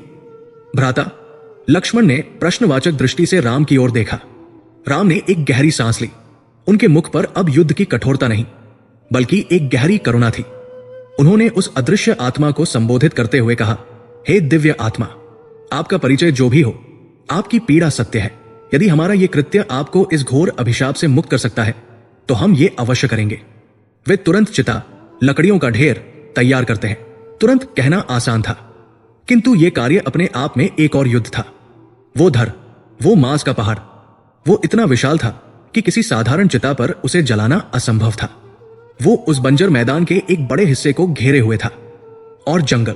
भ्राता, लक्ष्मण ने प्रश्नवाचक दृष्टि से राम की ओर देखा। राम ने एक गहरी सांस ली। उनके मुख पर अब युद्ध की कठोरता नहीं, बल्कि एक गहरी करुणा थी। उन्होंने उस अदृश्य आत्मा को संबोधित करते हुए कहा, हे दिव्य आत्मा, आपका परिचय जो भी हो, आपकी पीड़ा सत्य है। यदि हमारा यह कृत्य आपको इस घोर अभिशाप से मुक्त कर सकता है तो हम ये अवश्य करेंगे। वे तुरंत चिता, लकड़ियों का ढेर तैयार करते हैं। तुरंत कहना आसान था, किंतु यह कार्य अपने आप में एक और युद्ध था। वो धड़, वो मांस का पहाड़, वो इतना विशाल था कि किसी साधारण चिता पर उसे जलाना असंभव था। वो उस बंजर मैदान के एक बड़े हिस्से को घेरे हुए था, और जंगल,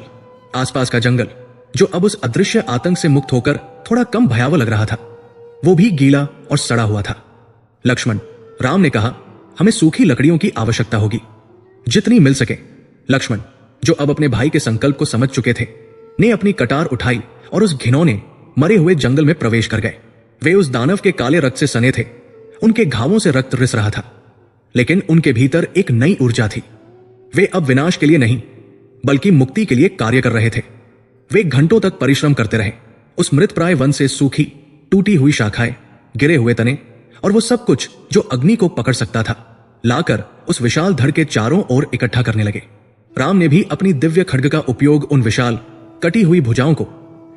आसपास का जंगल, जो अब उस अदृश्य आतंक से मुक्त होकर थोड़ा कम भयावह लग रहा था, वो भी गीला और सड़ा हुआ था। लक्ष्मण, राम ने कहा, हमें सूखी लकड़ियों की आवश्यकता होगी, जितनी मिल सके। लक्ष्मण, जो अब अपने भाई के संकल्प को समझ चुके थे, ने अपनी कटार उठाई और उस घिनौने मरे हुए जंगल में प्रवेश कर गए। वे उस दानव के काले रक्त से सने थे, उनके घावों से रक्त रिस रहा था, लेकिन उनके भीतर एक नई ऊर्जा थी। वे अब विनाश के लिए नहीं, बल्कि मुक्ति के लिए कार्य कर रहे थे। वे घंटों तक परिश्रम करते रहे, उस मृतप्राय वन से सूखी टूटी हुई शाखाएं, गिरे हुए तने और वो सब कुछ जो अग्नि को पकड़ सकता था, लाकर उस विशाल धड़ के चारों ओर इकट्ठा करने लगे। राम ने भी अपनी दिव्य खड्ग का उपयोग उन विशाल कटी हुई भुजाओं को,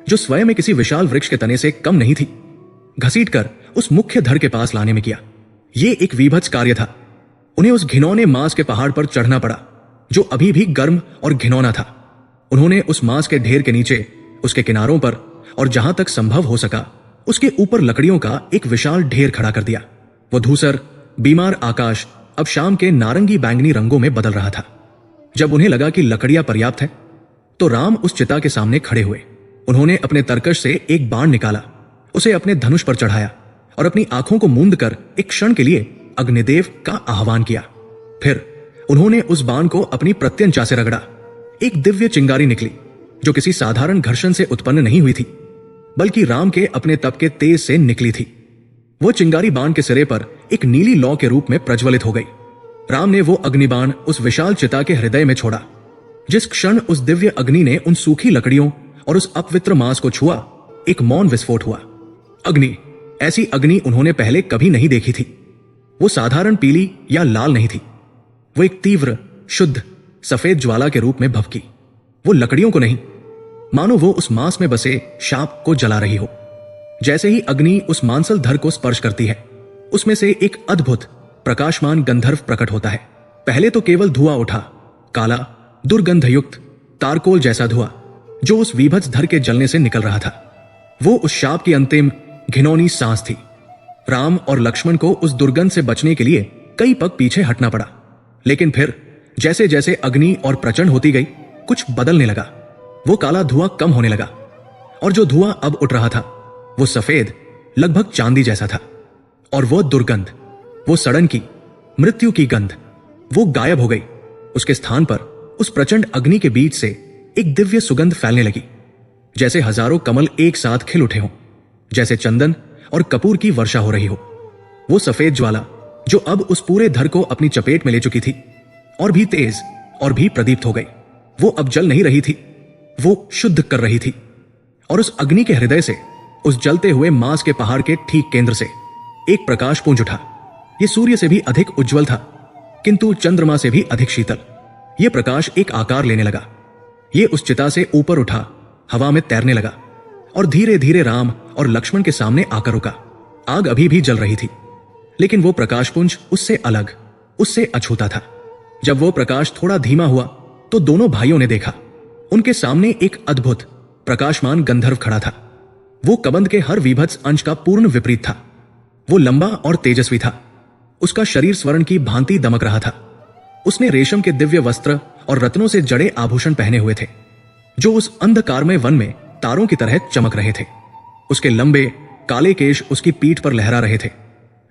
जो स्वयं में किसी विशाल वृक्ष के तने से कम नहीं थी, घसीटकर उस मुख्य धड़ के पास लाने में किया। ये एक वीभत्स कार्य था। उन्हें उस घिनौने मांस के पहाड़ पर चढ़ना पड़ा, जो अभी भी गर्म और घिनौना था। उन्होंने उस मांस के ढेर के नीचे, उसके किनारों पर और जहां तक संभव हो सका उसके ऊपर लकड़ियों का एक विशाल ढेर खड़ा कर दिया। वो धूसर, बीमार आकाश अब शाम के नारंगी बैंगनी रंगों में बदल रहा था। जब उन्हें लगा कि लकड़ियां पर्याप्त है, तो राम उस चिता के सामने खड़े हुए। उन्होंने अपने तरकश से एक बाण निकाला, उसे अपने धनुष पर चढ़ाया और अपनी आंखों को मूंद कर एक क्षण के लिए अग्निदेव का आह्वान किया। फिर उन्होंने उस बाण को अपनी प्रत्यंचा से रगड़ा। एक दिव्य चिंगारी निकली, जो किसी साधारण घर्षण से उत्पन्न नहीं हुई थी, बल्कि राम के अपने तप के तेज से निकली थी। वो चिंगारी बाण के सिरे पर एक नीली लौ के रूप में प्रज्वलित हो गई। राम ने वो अग्निबाण उस विशाल चिता के हृदय में छोड़ा। जिस क्षण उस दिव्य अग्नि ने उन सूखी लकड़ियों और उस अपवित्र मांस को छुआ, एक मौन विस्फोट हुआ। अग्नि, ऐसी अग्नि उन्होंने पहले कभी नहीं देखी थी। वो साधारण पीली या लाल नहीं थी, वो एक तीव्र, शुद्ध, सफेद ज्वाला के रूप में भभकी। वो लकड़ियों को नहीं, मानो वो उस मांस में बसे शाप को जला रही हो। जैसे ही अग्नि उस मांसल धर को स्पर्श करती है, उसमें से एक अद्भुत प्रकाशमान गंधर्व प्रकट होता है। पहले तो केवल धुआं उठा, काला, दुर्गंधयुक्त, तारकोल जैसा धुआं, जो उस वीभत्स धर के जलने से निकल रहा था। वो उस शाप की अंतिम घिनौनी सांस थी। राम और लक्ष्मण को उस दुर्गंध से बचने के लिए कई पग पीछे हटना पड़ा, लेकिन फिर जैसे जैसे अग्नि और प्रचंड होती गई, कुछ बदलने लगा। वो काला धुआं कम होने लगा, और जो धुआं अब उठ रहा था, वो सफेद, लगभग चांदी जैसा था। और वो दुर्गंध, वो सड़न की, मृत्यु की गंध, वो गायब हो गई। उसके स्थान पर उस प्रचंड अग्नि के बीच से एक दिव्य सुगंध फैलने लगी, जैसे हजारों कमल एक साथ खिल उठे हों, जैसे चंदन और कपूर की वर्षा हो रही हो। वो सफेद ज्वाला, जो अब उस पूरे धर को अपनी चपेट में ले चुकी थी, और भी तेज और भी प्रदीप्त हो गई। वो अब जल नहीं रही थी, वो शुद्ध कर रही थी। और उस अग्नि के हृदय से, उस जलते हुए मांस के पहाड़ के ठीक केंद्र से एक प्रकाश पुंज उठा। ये सूर्य से भी अधिक उज्जवल था, किंतु चंद्रमा से भी अधिक शीतल। ये प्रकाश एक आकार लेने लगा। ये उस चिता से ऊपर उठा, हवा में तैरने लगा और धीरे धीरे राम और लक्ष्मण के सामने आकर रुका। आग अभी भी जल रही थी, लेकिन वो प्रकाशपुंज उससे अलग, उससे अछूता था। जब वो प्रकाश थोड़ा धीमा हुआ, तो दोनों भाइयों ने देखा, उनके सामने एक अद्भुत प्रकाशमान गंधर्व खड़ा था। वो कबंध के हर विभत्स अंश का पूर्ण विपरीत था। वो लंबा और तेजस्वी था। उसका शरीर स्वर्ण की भांति दमक रहा था। उसने रेशम के दिव्य वस्त्र और रत्नों से जड़े आभूषण पहने हुए थे, जो उस अंधकारमय वन में तारों की तरह चमक रहे थे। उसके लंबे काले केश उसकी पीठ पर लहरा रहे थे,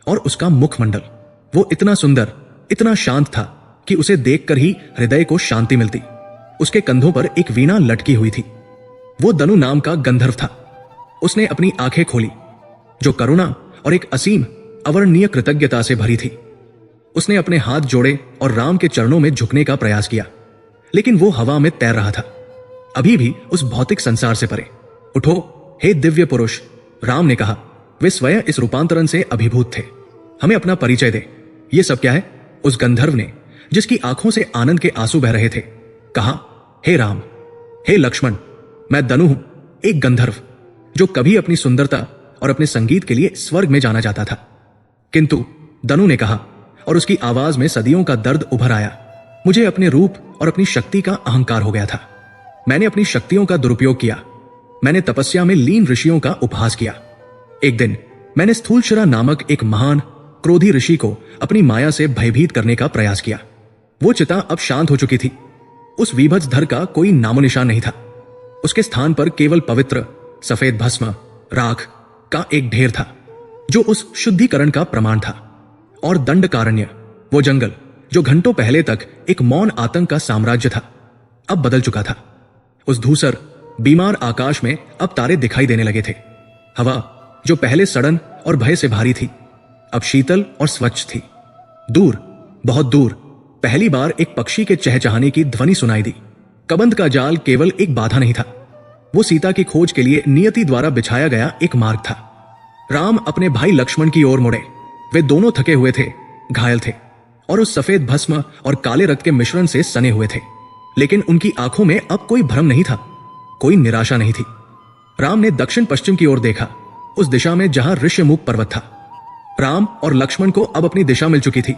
और उसका मुखमंडल, वो इतना सुंदर, इतना शांत था कि उसे देखकर ही हृदय को शांति मिलती। उसके कंधों पर एक वीणा लटकी हुई थी। वो दनु नाम का गंधर्व था। उसने अपनी आंखें खोली, जो करुणा और एक असीम, अवर्णनीय कृतज्ञता से भरी थी। उसने अपने हाथ जोड़े और राम के चरणों में झुकने का प्रयास किया, लेकिन वो हवा में तैर रहा था, अभी भी उस भौतिक संसार से परे। उठो, हे दिव्य पुरुष, राम ने कहा। वे स्वयं इस रूपांतरण से अभिभूत थे। हमें अपना परिचय दे। ये सब क्या है? उस गंधर्व ने, जिसकी आंखों से आनंद के आंसू बह रहे थे, कहा, हे राम, हे लक्ष्मण, मैं दनु हूं, एक गंधर्व, जो कभी अपनी सुंदरता और अपने संगीत के लिए स्वर्ग में जाना जाता था। किंतु दनु ने कहा, और उसकी आवाज में सदियों का दर्द उभर आया, मुझे अपने रूप और अपनी शक्ति का अहंकार हो गया था। मैंने अपनी शक्तियों का दुरुपयोग किया। मैंने तपस्या में लीन ऋषियों का उपहास किया। एक दिन मैंने स्थूलशिरा नामक एक महान क्रोधी ऋषि को अपनी माया से भयभीत करने का प्रयास किया। वो चिता अब शांत हो चुकी थी। उस वीभत्स धर का कोई नामो निशान नहीं था। उसके स्थान पर केवल पवित्र सफेद भस्म राख का एक ढेर था, जो उस शुद्धिकरण का प्रमाण था। और दंडकारण्य, वो जंगल जो घंटों पहले तक एक मौन आतंक का साम्राज्य था, अब बदल चुका था। उस धूसर बीमार आकाश में अब तारे दिखाई देने लगे थे। हवा जो पहले सड़न और भय से भारी थी, अब शीतल और स्वच्छ थी। दूर, बहुत दूर, पहली बार एक पक्षी के चहचहाने की ध्वनि सुनाई दी। कबंध का जाल केवल एक बाधा नहीं था, वो सीता की खोज के लिए नियति द्वारा बिछाया गया एक मार्ग था। राम अपने भाई लक्ष्मण की ओर मुड़े। वे दोनों थके हुए थे, घायल थे और उस सफेद भस्म और काले रक्त के मिश्रण से सने हुए थे। लेकिन उनकी आंखों में अब कोई भ्रम नहीं था, कोई निराशा नहीं थी। राम ने दक्षिण पश्चिम की ओर देखा, उस दिशा में जहां ऋष्यमुख पर्वत था। राम और लक्ष्मण को अब अपनी दिशा मिल चुकी थी।